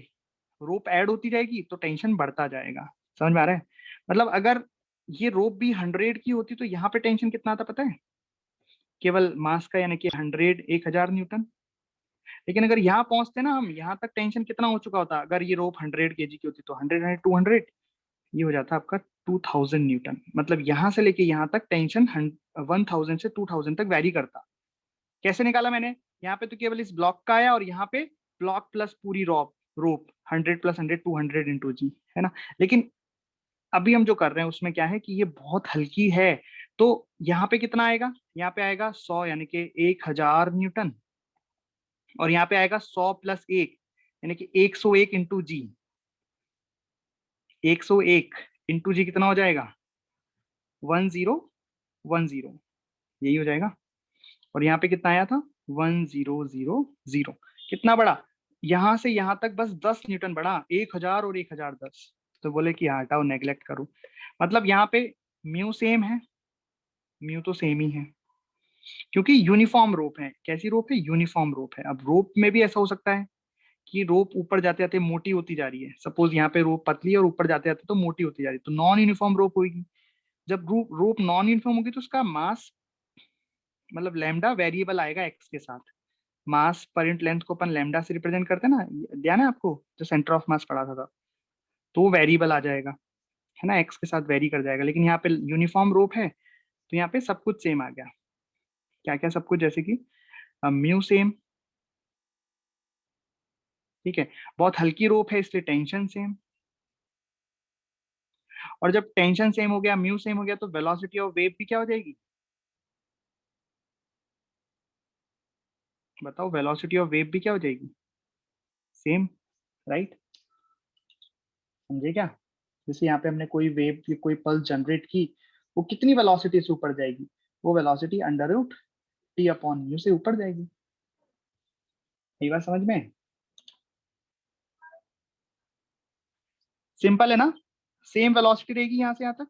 रोप ऐड होती जाएगी, तो टेंशन बढ़ता जाएगा। समझ में आ रहा है? मतलब अगर ये रोप भी 100 की होती, तो यहाँ पे टेंशन कितना आता पता है, केवल मास का, यानी कि 1,000 न्यूटन। लेकिन अगर यहाँ पहुंचते ना हम, यहाँ तक टेंशन कितना हो चुका होता, अगर ये रोप 100 kg की होती, तो 100 ये हो जाता आपका 2000 न्यूटन। मतलब यहाँ से लेके यहाँ तक टेंशन 1000 से 2000 तक वैरी करता। कैसे निकाला मैंने? यहाँ पे तो केवल इस ब्लॉक का आया, और यहाँ पे ब्लॉक प्लस पूरी रोप रोप 100 + 100 200 × g, है ना। लेकिन अभी हम जो कर रहे हैं उसमें क्या है कि ये बहुत हल्की है, तो यहाँ पे कितना आएगा, यहाँ पे आएगा 100, यानी कि 1000 न्यूटन। और यहाँ पे आएगा 100 + 1, यानी कि 101 × g। 101 × g कितना हो जाएगा, 1010, यही हो जाएगा। और यहाँ पे कितना आया था, 1000। कितना बड़ा, यहाँ से यहाँ तक बस 10 न्यूटन बढ़ा, 1000 और 1010। तो बोले कि हाँ हटाओ, नेग्लेक्ट करो। मतलब यहाँ पे म्यू सेम है, म्यू तो सेम ही है, क्योंकि यूनिफॉर्म रोप है। कैसी रोप है, यूनिफॉर्म रोप है। अब रोप में भी ऐसा हो सकता है कि रोप ऊपर जाते जाते मोटी होती जा रही है। सपोज यहाँ पे रोप पतली है और ऊपर जाते जाते तो मोटी होती जा रही है, तो नॉन यूनिफॉर्म रोप होगी। जब रोप नॉन यूनिफॉर्म होगी, तो उसका मास, मतलब लैम्डा वेरिएबल आएगा एक्स के साथ। मास पर यूनिट लेंथ को अपन लैम्डा से रिप्रेजेंट करते हैं ना, ध्यान है आपको, जो सेंटर ऑफ मास पढ़ा था, तो वो वेरिएबल आ जाएगा, है ना, एक्स के साथ वेरी कर जाएगा। लेकिन यहाँ पे यूनिफॉर्म रोप है, तो यहाँ पे सब कुछ सेम आ गया। क्या क्या सब कुछ, जैसे कि म्यू सेम, ठीक है। बहुत हल्की रोप है, इसलिए टेंशन सेम। और जब टेंशन सेम हो गया, म्यू सेम हो गया, तो वेलोसिटी ऑफ वेव भी क्या हो जाएगी, बताओ, वेलोसिटी ऑफ वेव भी क्या हो जाएगी, सेम, राइट। समझे क्या? जैसे यहाँ पे हमने कोई वेव की कोई पल्स जनरेट की, वो कितनी वेलोसिटी से ऊपर जाएगी, वो वेलोसिटी √T/μ से ऊपर जाएगी। यही बात समझ में? सिंपल है ना, सेम वेलोसिटी रहेगी यहाँ से यहाँ तक।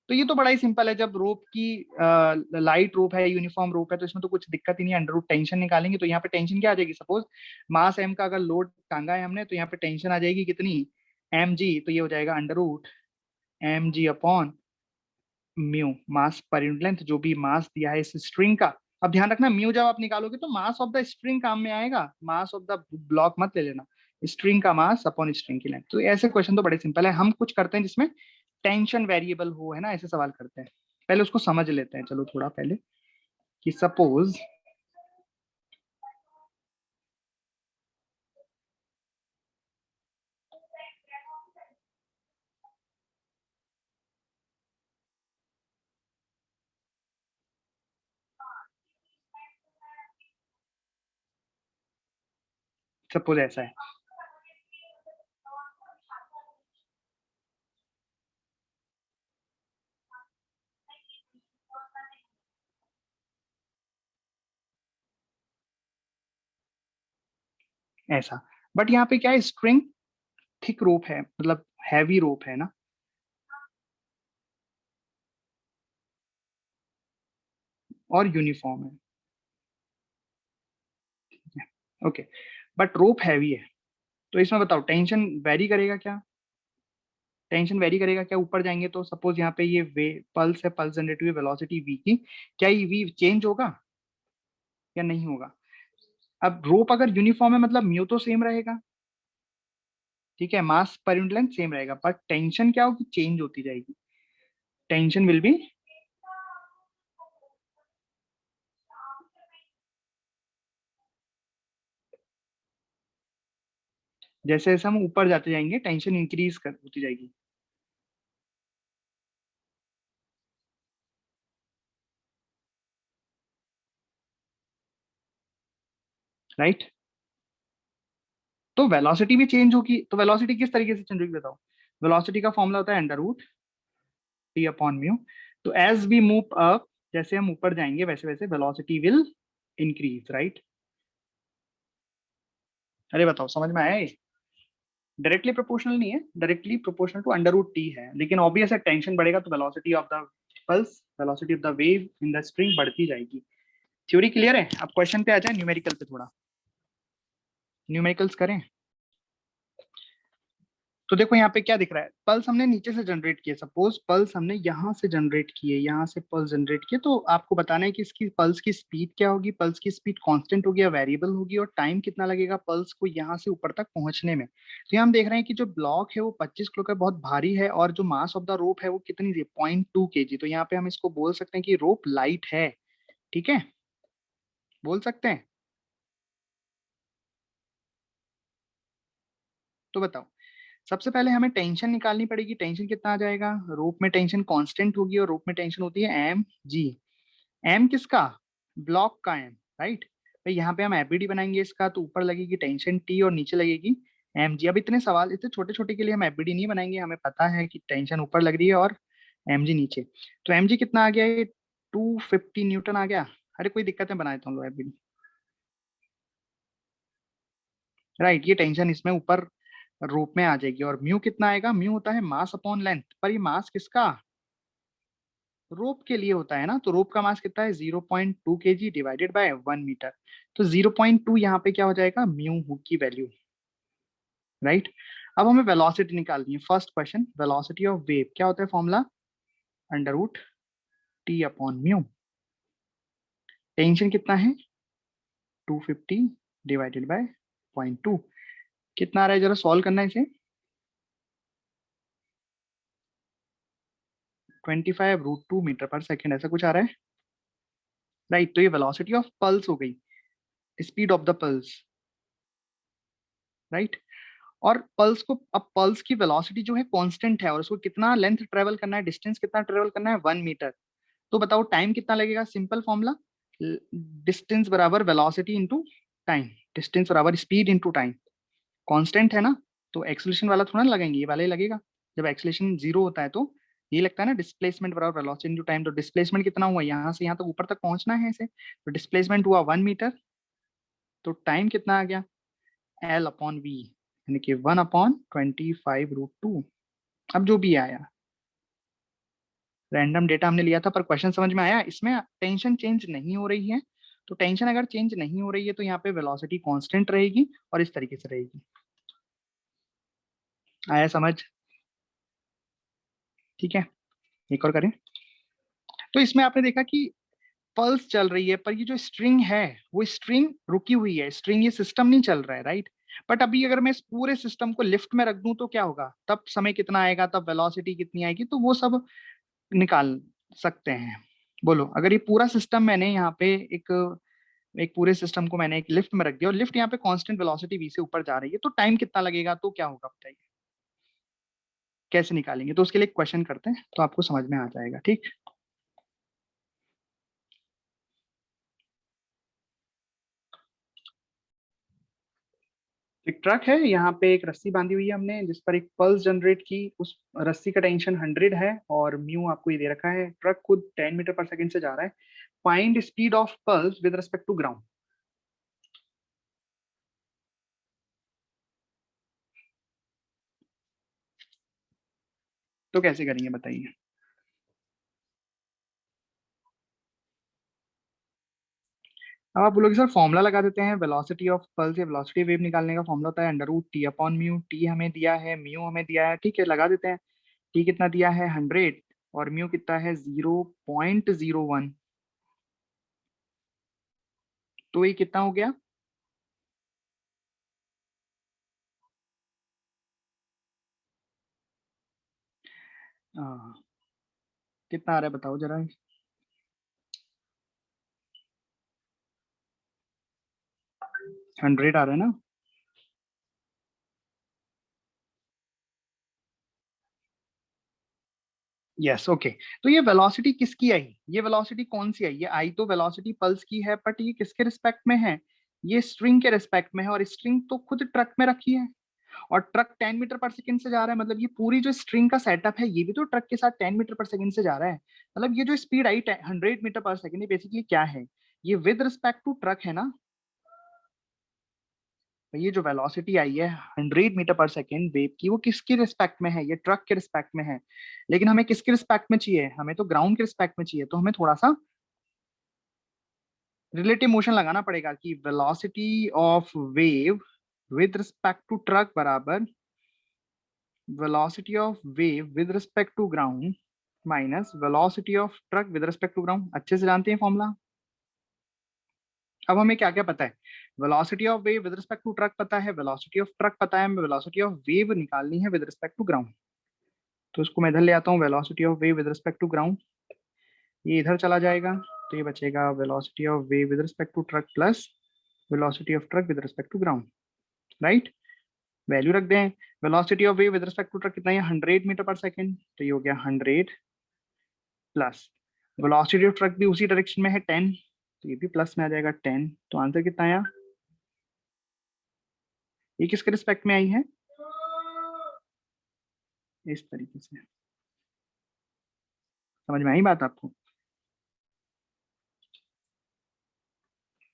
तो ये तो बड़ा ही सिंपल है। जब रोप की लाइट रोप है, यूनिफॉर्म रोप है, तो इसमें तो कुछ दिक्कत ही नहीं है। अंडर रूट टेंशन निकालेंगे, तो यहाँ पे टेंशन क्या आ जाएगी, सपोज मास m का अगर लोड टांगा है हमने, तो यहाँ पे टेंशन आ जाएगी कितनी, mg। तो ये हो जाएगा √mg/, म्यू मास पर यूनिट लेंथ, जो भी मास दिया है इस स्ट्रिंग का। अब ध्यान रखना म्यू जब आप निकालोगे तो मास ऑफ द स्ट्रिंग काम में आएगा, मास ऑफ द ब्लॉक मत ले लेना, स्ट्रिंग का मास अपॉन स्ट्रिंग की लेंथ। तो ऐसे क्वेश्चन तो बड़े सिंपल है। हम कुछ करते हैं जिसमें टेंशन वेरिएबल हो, है ना, ऐसे सवाल करते हैं। पहले उसको समझ लेते हैं, चलो थोड़ा पहले, कि सपोज सपोज ऐसा है, ऐसा। बट यहाँ पे क्या है, स्ट्रिंग थिक रोप है, मतलब हैवी रोप है ना, और यूनिफॉर्म है। ओके, बट रोप हैवी है, तो इसमें बताओ टेंशन वेरी करेगा क्या? टेंशन वेरी करेगा क्या? ऊपर जाएंगे तो सपोज यहाँ पे ये वे पल्स है, पल्स जनरेट हुई वेलोसिटी v की, क्या ये v चेंज होगा या नहीं होगा? अब रोप अगर यूनिफॉर्म है मतलब म्यू तो सेम रहेगा, ठीक है, मास पर यूनिट लेंथ सेम रहेगा, बट टेंशन क्या होगी, चेंज होती जाएगी। टेंशन विल बी, जैसे जैसे हम ऊपर जाते जाएंगे टेंशन इंक्रीज कर होती जाएगी, राइट। तो वेलोसिटी भी चेंज होगी, तो वेलोसिटी किस तरीके से चेंज होगी बताओ? वेलोसिटी का फॉर्मूला होता है under root T upon mu. तो एज वी मूव अप, जैसे हम ऊपर जाएंगे वैसे वैसे वेलोसिटी विल इंक्रीज, राइट। अरे बताओ समझ में आया? डायरेक्टली प्रोपोर्शनल नहीं है, directly proportional to under root T है, लेकिन ऑब्वियस है टेंशन बढ़ेगा तो velocity of the pulse, velocity of the wave in the string बढ़ती जाएगी। थ्योरी क्लियर है? अब क्वेश्चन पे आ जाए, न्यूमेरिकल पे थोड़ा न्यूमेरिकल्स करें। तो देखो यहाँ पे क्या दिख रहा है, पल्स हमने नीचे से जनरेट किए, सपोज पल्स हमने यहाँ से जनरेट किए, यहाँ से पल्स जनरेट किए, तो आपको बताना है कि इसकी पल्स की स्पीड क्या होगी, पल्स की स्पीड कांस्टेंट होगी या वेरिएबल होगी, और टाइम कितना लगेगा पल्स को यहाँ से ऊपर तक पहुंचने में। तो यहाँ हम देख रहे हैं कि जो ब्लॉक है वो 25 किलो का बहुत भारी है, और जो मास ऑफ द रोप है वो कितनी है, 0.2 kg। तो यहाँ पे हम इसको बोल सकते हैं कि रोप लाइट है, ठीक है, बोल सकते हैं। तो बताओ, सबसे पहले हमें टेंशन निकालनी पड़ेगी, टेंशन कितना आ जाएगा, रोप में टेंशन कांस्टेंट होगी, और रोप में टेंशन होती है एम जी। एम किसका, ब्लॉक का एम, राइट। भाई यहाँ पे हम एफबीडी बनाएंगे इसका, तो ऊपर लगेगी टेंशन टी और नीचे लगेगी एम जी। अब इतने सवाल इतने छोटे छोटे के लिए हम एफबीडी नहीं बनाएंगे, हमें पता है कि टेंशन ऊपर लग रही है और एम जी नीचे। तो एम जी कितना आ गया, ये 250 न्यूटन आ गया। अरे कोई दिक्कत है, बनाए तो एफबीडी, राइट। ये टेंशन इसमें ऊपर रूप में आ जाएगी, और म्यू कितना आएगा, म्यू होता है मास अपॉन लेंथ, पर ये मास किसका, रोप के लिए होता है ना, तो रोप का मास कितना है 0.2 kg डिवाइडेड बाय 1 मीटर। तो 0.2 यहाँ पे क्या हो जाएगा, म्यू हु की वैल्यू, राइट। अब हमें वेलोसिटी निकालनी है, first question, velocity of wave क्या होता है formula, under root T upon mu. Tension कितना है 250 डिवाइडेड बाय 0.2, कितना आ रहा है जरा सॉल्व करना है इसे, 25√2 मीटर पर सेकेंड ऐसा कुछ आ रहा है, राइट। तो ये वेलोसिटी ऑफ पल्स हो गई, speed of the pulse, right. और पल्स को, अब पल्स की वेलोसिटी जो है कांस्टेंट है, और उसको कितना लेंथ ट्रेवल करना है, डिस्टेंस कितना ट्रेवल करना है, 1 मीटर। तो बताओ टाइम कितना लगेगा, सिंपल फॉर्मूला, डिस्टेंस बराबर वेलोसिटी इंटू टाइम, डिस्टेंस बराबर स्पीड इंटू टाइम। कांस्टेंट है ना, तो एक्सेलरेशन वाला थोड़ा ना लगाएंगे, ये वाला ही लगेगा। जब एक्सेलरेशन 0 होता है तो ये लगता है ना, डिस्प्लेसमेंट बराबर वेलोसिटी इंटू टाइम। तो डिस्प्लेसमेंट कितना हुआ, यहाँ से यहाँ तक ऊपर तक पहुंचना है इसे, तो डिस्प्लेसमेंट हुआ 1 मीटर। तो टाइम कितना आ गया, एल अपॉन वी, यानी कि 1/25√2। अब जो भी आया, रैंडम डेटा हमने लिया था, पर क्वेश्चन समझ में आया, इसमें टेंशन चेंज नहीं हो रही है। तो टेंशन अगर चेंज नहीं हो रही है तो यहाँ पे वेलोसिटी कांस्टेंट रहेगी, और इस तरीके से रहेगी। आया समझ? ठीक है, एक और करें। तो इसमें आपने देखा कि पल्स चल रही है, पर ये जो स्ट्रिंग है वो स्ट्रिंग रुकी हुई है, स्ट्रिंग, ये सिस्टम नहीं चल रहा है, राइट। बट अभी अगर मैं इस पूरे सिस्टम को लिफ्ट में रख दूं तो क्या होगा, तब समय कितना आएगा, तब वेलोसिटी कितनी आएगी, तो वो सब निकाल सकते हैं। बोलो, अगर ये पूरा सिस्टम मैंने यहाँ पे एक एक पूरे सिस्टम को मैंने एक लिफ्ट में रख दिया, और लिफ्ट यहाँ पे कांस्टेंट वेलोसिटी v से ऊपर जा रही है, तो टाइम कितना लगेगा, तो क्या होगा बताइए, कैसे निकालेंगे। तो उसके लिए एक क्वेश्चन करते हैं तो आपको समझ में आ जाएगा, ठीक। एक ट्रक है, यहाँ पे एक रस्सी बांधी हुई है हमने जिस पर एक पल्स जनरेट की, उस रस्सी का टेंशन 100 है और म्यू आपको ये दे रखा है। ट्रक खुद 10 मीटर पर सेकंड से जा रहा है। Find speed of pulse with respect to ground. तो कैसे करेंगे बताइए। अब आप बोलोगे सर फॉर्मूला लगा देते हैं, वेलोसिटी ऑफ पल्स या वेलोसिटी वेव निकालने का फॉर्मूला होता है under root T upon mu. T हमें दिया है, म्यू हमें दिया है, ठीक है, लगा देते हैं। टी कितना दिया है 100 और म्यू कितना है 0.01, तो ये कितना हो गया। कितना आ रहा है बताओ जरा। 100 आ रहा है ना। Yes, okay. तो ये वेलोसिटी किसकी आई, ये वेलोसिटी कौन सी आई, ये आई तो वेलोसिटी पल्स की है, बट ये किसके रिस्पेक्ट में है, ये स्ट्रिंग के रिस्पेक्ट में है, और स्ट्रिंग तो खुद ट्रक में रखी है, और ट्रक 10 मीटर पर सेकंड से जा रहा है, मतलब ये पूरी जो स्ट्रिंग का सेटअप है ये भी तो ट्रक के साथ 10 मीटर पर सेकंड से जा रहा है। मतलब ये जो स्पीड आई 100 मीटर पर सेकंड, ये बेसिकली क्या है, ये विद रिस्पेक्ट टू ट्रक है ना। तो ये जो वेलोसिटी आई है 100 मीटर पर सेकेंड वेव की, वो किसके रिस्पेक्ट में है, ये ट्रक के रिस्पेक्ट में है। लेकिन हमें किसके रिस्पेक्ट में चाहिए, हमें तो ग्राउंड के रिस्पेक्ट में चाहिए, तो हमें थोड़ा सा रिलेटिव मोशन लगाना पड़ेगा कि velocity of wave with respect to truck बराबर velocity of wave with respect to ground minus velocity of truck with respect to ground. अच्छे से जानते हैं फॉर्मूला। अब हमें क्या क्या पता है, velocity of wave with respect to truck पता है, वेलोसिटी ऑफ ट्रक पता है, हमें वेलोसिटी ऑफ वेव निकालनी है विद रिस्पेक्ट टू ग्राउंड। तो इसको मैं इधर ले आता हूँ, velocity of wave with respect to ground, ये इधर चला जाएगा, तो ये बचेगा velocity of wave with respect to truck plus velocity of truck with respect to ground, right. Value रख दें, velocity of wave with respect to truck कितना है 100 मीटर पर सेकेंड, तो ये हो गया 100 प्लस वेलोसिटी ऑफ ट्रक भी उसी डायरेक्शन में है 10, तो ये भी प्लस में आ जाएगा 10। तो आंसर कितना आया, ये किसके रिस्पेक्ट में आई है, इस तरीके से। समझ में आई बात आपको।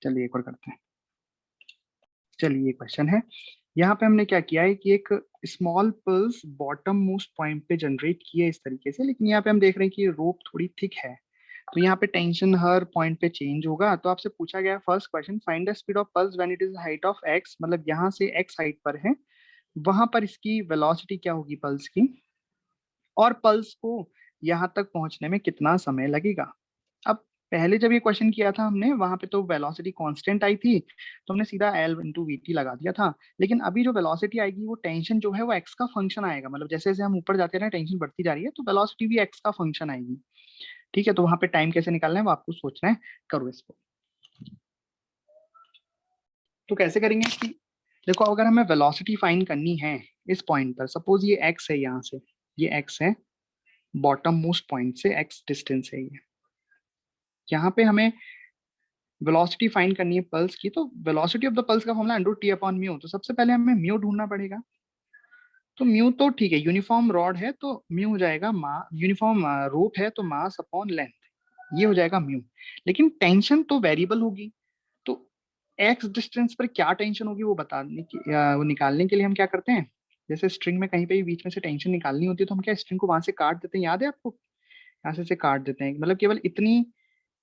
चलिए एक और करते हैं। चलिए क्वेश्चन है, यहाँ पे हमने क्या किया है कि एक small pulse bottom most point पे जनरेट की है इस तरीके से, लेकिन यहाँ पे हम देख रहे हैं कि रोप थोड़ी थिक है, तो यहाँ पे टेंशन हर पॉइंट पे चेंज होगा। तो आपसे पूछा गया first question, find the speed of pulse when it is height of x, मतलब यहाँ से एक्स हाइट पर है, वहां पर इसकी वेलोसिटी क्या होगी पल्स की, और पल्स को यहाँ तक पहुंचने में कितना समय लगेगा। अब पहले जब ये क्वेश्चन किया था हमने, वहां पे तो वेलोसिटी कांस्टेंट आई थी, तो हमने सीधा एल इंटू वी टी लगा दिया था। लेकिन अभी जो वेलोसिटी आएगी वो टेंशन जो है वो एक्स का फंक्शन आएगा, मतलब जैसे जैसे हम ऊपर जाते रहे टेंशन बढ़ती जा रही है, तो वेलोसिटी भी एक्स का फंक्शन आएगी। ठीक है, तो वहां पे टाइम कैसे निकालना है वो आपको सोचना है, करो इसको। तो कैसे करेंगे कि देखो, अगर हमें वेलोसिटी फाइंड करनी है इस पॉइंट पर, सपोज ये एक्स है, यहाँ से ये एक्स है, बॉटम मोस्ट पॉइंट से एक्स डिस्टेंस है ये, यहाँ पे हमें वेलोसिटी फाइंड करनी है पल्स की, तो वेलोसिटी ऑफ द पल्स का formula under T upon mu, तो सबसे पहले हमें म्यू ढूंढना पड़ेगा। तो म्यू तो ठीक है, यूनिफॉर्म रॉड है तो म्यू हो जाएगा यूनिफॉर्म रोप है तो मास अपॉन लेंथ, ये हो जाएगा म्यू। लेकिन टेंशन तो वेरिएबल होगी, तो एक्स डिस्टेंस पर क्या टेंशन होगी वो बताने की वो निकालने के लिए हम क्या करते हैं, जैसे स्ट्रिंग में कहीं पे भी बीच में से टेंशन निकालनी होती है, तो हम क्या स्ट्रिंग को वहां से काट देते हैं, याद है आपको, यहाँ से काट देते हैं, मतलब केवल इतनी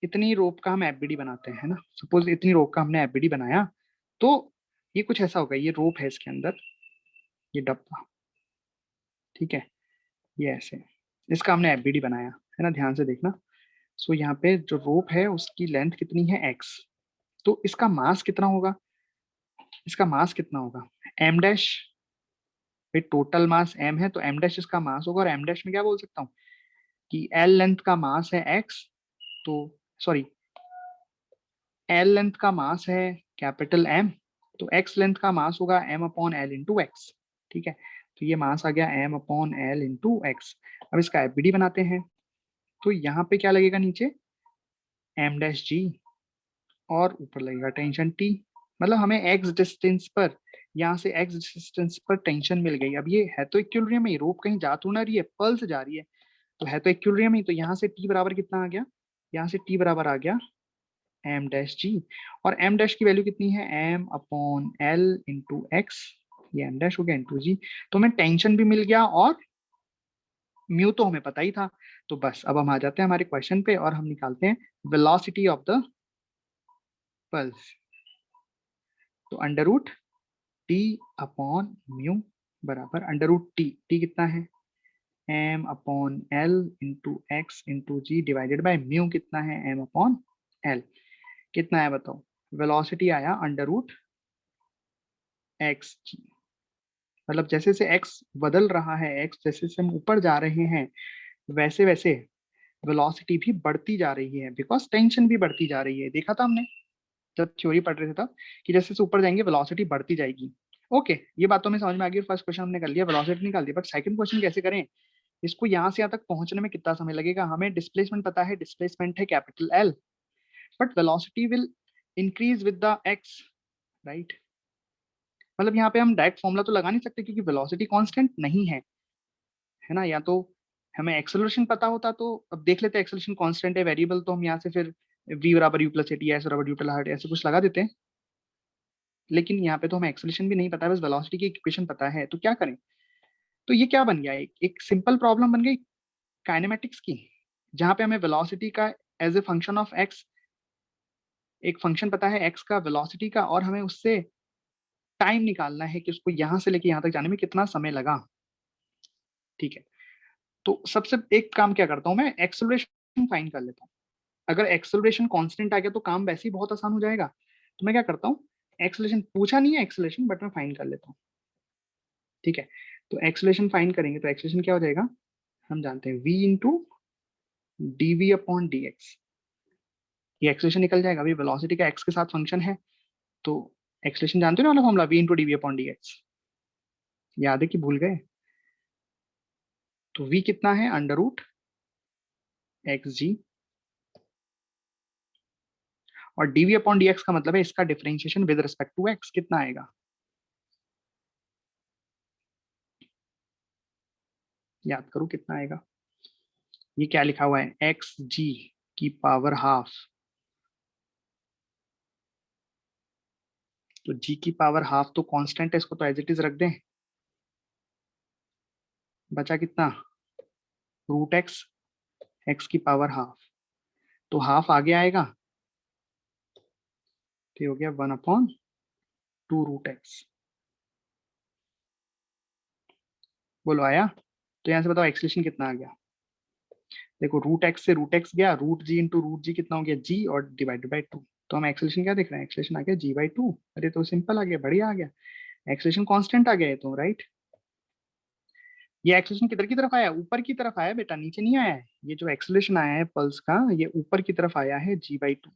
इतनी रोप का हम एफबीडी बनाते हैं, है ना। सपोज इतनी रोप का हमने एफबीडी बनाया, तो ये कुछ ऐसा होगा, ये रोप है इसके अंदर, ये डब्बा, ठीक है, ये ऐसे इसका हमने एफबीडी बनाया, है ना, ध्यान से देखना। सो यहाँ पे जो रोप है उसकी लेंथ कितनी है x, तो इसका मास कितना होगा, इसका मास कितना होगा m डैश, भाई टोटल मास m है तो m डैश इसका मास होगा, और m डैश में क्या बोल सकता हूँ कि l लेंथ का मास है x, तो सॉरी l लेंथ का मास है कैपिटल M, तो x लेंथ का मास होगा m upon l into x. ठीक है, तो ये मास आ गया m upon l into x. अब इसका एफबीडी बनाते हैं, तो यहाँ पे क्या लगेगा नीचे m डैश जी, और ऊपर लगेगा टेंशन T, मतलब हमें x डिस्टेंस पर, यहाँ से x डिस्टेंस पर टेंशन मिल गई। अब ये है तो इक्विलिब्रियम में, रोप कहीं जा तो ना रही है, पल्स जा रही है, तो है तो इक्विलिब्रियम ही, तो यहाँ से T बराबर कितना आ गया, यहाँ से T बराबर आ गया m डैश जी, और m डैश की वैल्यू कितनी है m upon l into x, ये m डैश हो गया इंटू जी, तो हमें टेंशन भी मिल गया और म्यू तो हमें पता ही था। तो बस अब हम आ जाते हैं हमारे क्वेश्चन पे और हम निकालते हैं वेलोसिटी ऑफ द पल्स। तो under root T upon mu बराबर अंडर रूट टी कितना है m upon l into x into g divided by mu कितना है m अपॉन l, कितना है बताओ, वेलोसिटी आया अंडर रूट एक्स जी, मतलब जैसे जैसे x बदल रहा है, x जैसे जैसे हम ऊपर जा रहे हैं वैसे वैसे वेलोसिटी भी बढ़ती जा रही है, बिकॉज टेंशन भी बढ़ती जा रही है। देखा था हमने जब थ्योरी पढ़ रहे थे तब कि जैसे जैसे ऊपर जाएंगे वेलोसिटी बढ़ती जाएगी। ओके, ये बातों में समझ में आ गई। फर्स्ट क्वेश्चन हमने कर लिया, वेलोसिटी निकाल दी, बट सेकंड क्वेश्चन कैसे करें, इसको यहाँ से यहाँ तक पहुंचने में कितना समय लगेगा। हमें डिस्प्लेसमेंट पता है, डिस्प्लेसमेंट है capital L, but velocity will increase with the x, right. मतलब यहाँ पे हम डायरेक्ट फॉर्मूला तो लगा नहीं सकते क्योंकि वेलोसिटी कांस्टेंट नहीं है ना। या तो हमें एक्सेलरेशन पता होता, तो अब देख लेते हैं एक्सेलरेशन कांस्टेंट है वेरिएबल, तो हम यहाँ से फिर v बराबर you plus A T, S बराबर यू प्लस हार्ट, ऐसे कुछ लगा देते हैं। लेकिन यहाँ पे तो हमें एक्सेलरेशन भी नहीं पता है, बस वेलोसिटी की इक्वेशन पता है, तो क्या करें। तो ये क्या बन गया, एक सिंपल प्रॉब्लम बन गई काइनेमेटिक्स की, जहाँ पे हमें वेलोसिटी का as a function of x, एक फंक्शन पता है एक्स का वेलोसिटी का, और हमें उससे टाइम निकालना है कि उसको यहाँ से लेके यहाँ तक जाने में कितना समय लगा। ठीक है, तो सबसे एक काम क्या करता हूँ मैं, एक्सेलरेशन फाइंड कर लेता हूँ। अगर एक्सेलरेशन कांस्टेंट आ गया तो काम वैसे ही बहुत आसान हो जाएगा। तो मैं क्या करता हूँ, एक्सेलरेशन पूछा नहीं है एक्सेलरेशन, बट मैं फाइंड कर लेता हूँ। ठीक है, तो एक्सेलरेशन फाइंड करेंगे तो एक्सेलरेशन क्या हो जाएगा, हम जानते हैं v into d v upon d x, ये एक्सेलरेशन निकल जाएगा। अभी वेलोसिटी का एक्स के साथ फंक्शन है, तो एक्सेलरेशन जानते हो ना वाला formula, v into d v upon d x, याद है कि भूल गए। तो v कितना है अंडर रूट एक्स जी, और d v upon d x का मतलब है इसका differentiation with respect to x, कितना आएगा, याद करो कितना आएगा। ये क्या लिखा हुआ है, एक्स जी की पावर हाफ, तो जी की पावर हाफ तो कांस्टेंट है, इसको तो एज इट इज रख दें। बचा कितना, रूट एक्स, एक्स की पावर हाफ, तो हाफ आगे आएगा, तो ये हो गया 1/2 रूट एक्स। बोलो आया। तो यहाँ से बताओ एक्सलेशन कितना आ गया, देखो रूट एक्स से रूट एक्स गया, रूट जी इंटू रूट जी कितना हो गया जी, और डिवाइडेड बाई 2, तो हम एक्सलेशन क्या देख रहे हैं, एक्सलेशन आ गया g/2। अरे तो सिंपल आ गया, बढ़िया आ गया, एक्सलेशन कांस्टेंट आ गया है तो, राइट। ये एक्सलेशन किधर की तरफ आया, ऊपर की तरफ आया बेटा, नीचे नहीं आया है। ये जो एक्सलेशन आया है पल्स का, ये ऊपर की तरफ आया है g/2,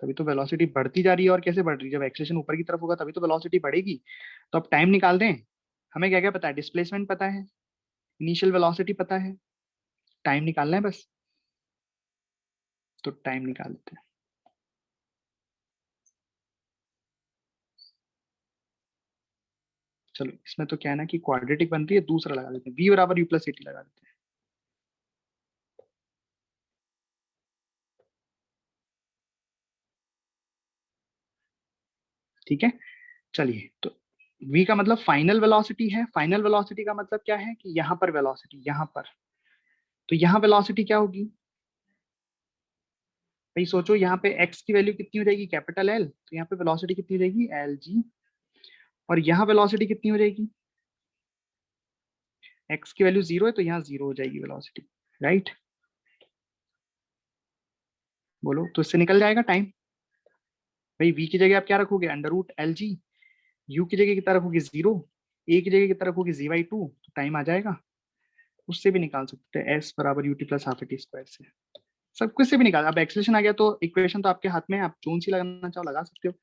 तभी तो वेलोसिटी बढ़ती जा रही है। और कैसे बढ़ रही है, जब एक्सेलेरेशन ऊपर की तरफ होगा तभी तो वेलोसिटी बढ़ेगी। तो अब टाइम निकाल दें, हमें क्या क्या पता है, डिस्प्लेसमेंट पता है, इनिशियल वेलोसिटी पता है, टाइम निकालना है बस। तो टाइम निकाल लेते हैं। चलो इसमें तो क्या है ना कि क्वाड्रेटिक बन रही है, दूसरा लगा देते हैं, v बराबर u प्लस टी लगा देते हैं। ठीक है, चलिए तो v का मतलब फाइनल वेलोसिटी है, फाइनल वेलोसिटी का मतलब क्या है कि यहाँ पर वेलोसिटी, यहाँ पर, तो यहाँ वेलोसिटी क्या होगी भाई, सोचो यहाँ पे x की वैल्यू कितनी हो जाएगी, कैपिटल L, तो यहाँ पे वेलोसिटी कितनी हो जाएगी एल जी, और यहाँ वेलोसिटी कितनी हो जाएगी, x की वैल्यू 0 है तो यहाँ 0 हो जाएगी वेलोसिटी, राइट। बोलो, तो इससे निकल जाएगा टाइम। भाई v की जगह आप क्या रखोगे, under root l g, u की जगह कितना रखोगे 0, a की जगह कितना रखोगे g/2, तो टाइम आ जाएगा। उससे भी निकाल सकते हैं s बराबर ut plus half T square से, सब कुछ से भी निकाल। अब एक्सेलेरेशन आ गया तो इक्वेशन तो आपके हाथ में है, आप जोन सी लगाना चाहो लगा सकते हो।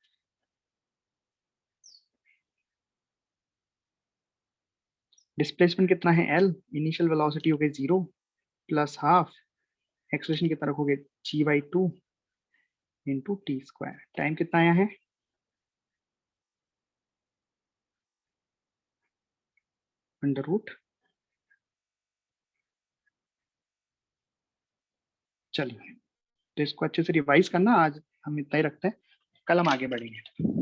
डिस्प्लेसमेंट कितना है l, इनिशियल वेलोसिटी हो गई 0 प्लस हाफ, एक्सेलेरेशन कितना रखोगे g/2 into T square. Time कितना आया है, अंडर रूट। चलिए, तो इसको अच्छे से रिवाइज करना, आज हम इतना ही रखते हैं, कल हम आगे बढ़ेंगे।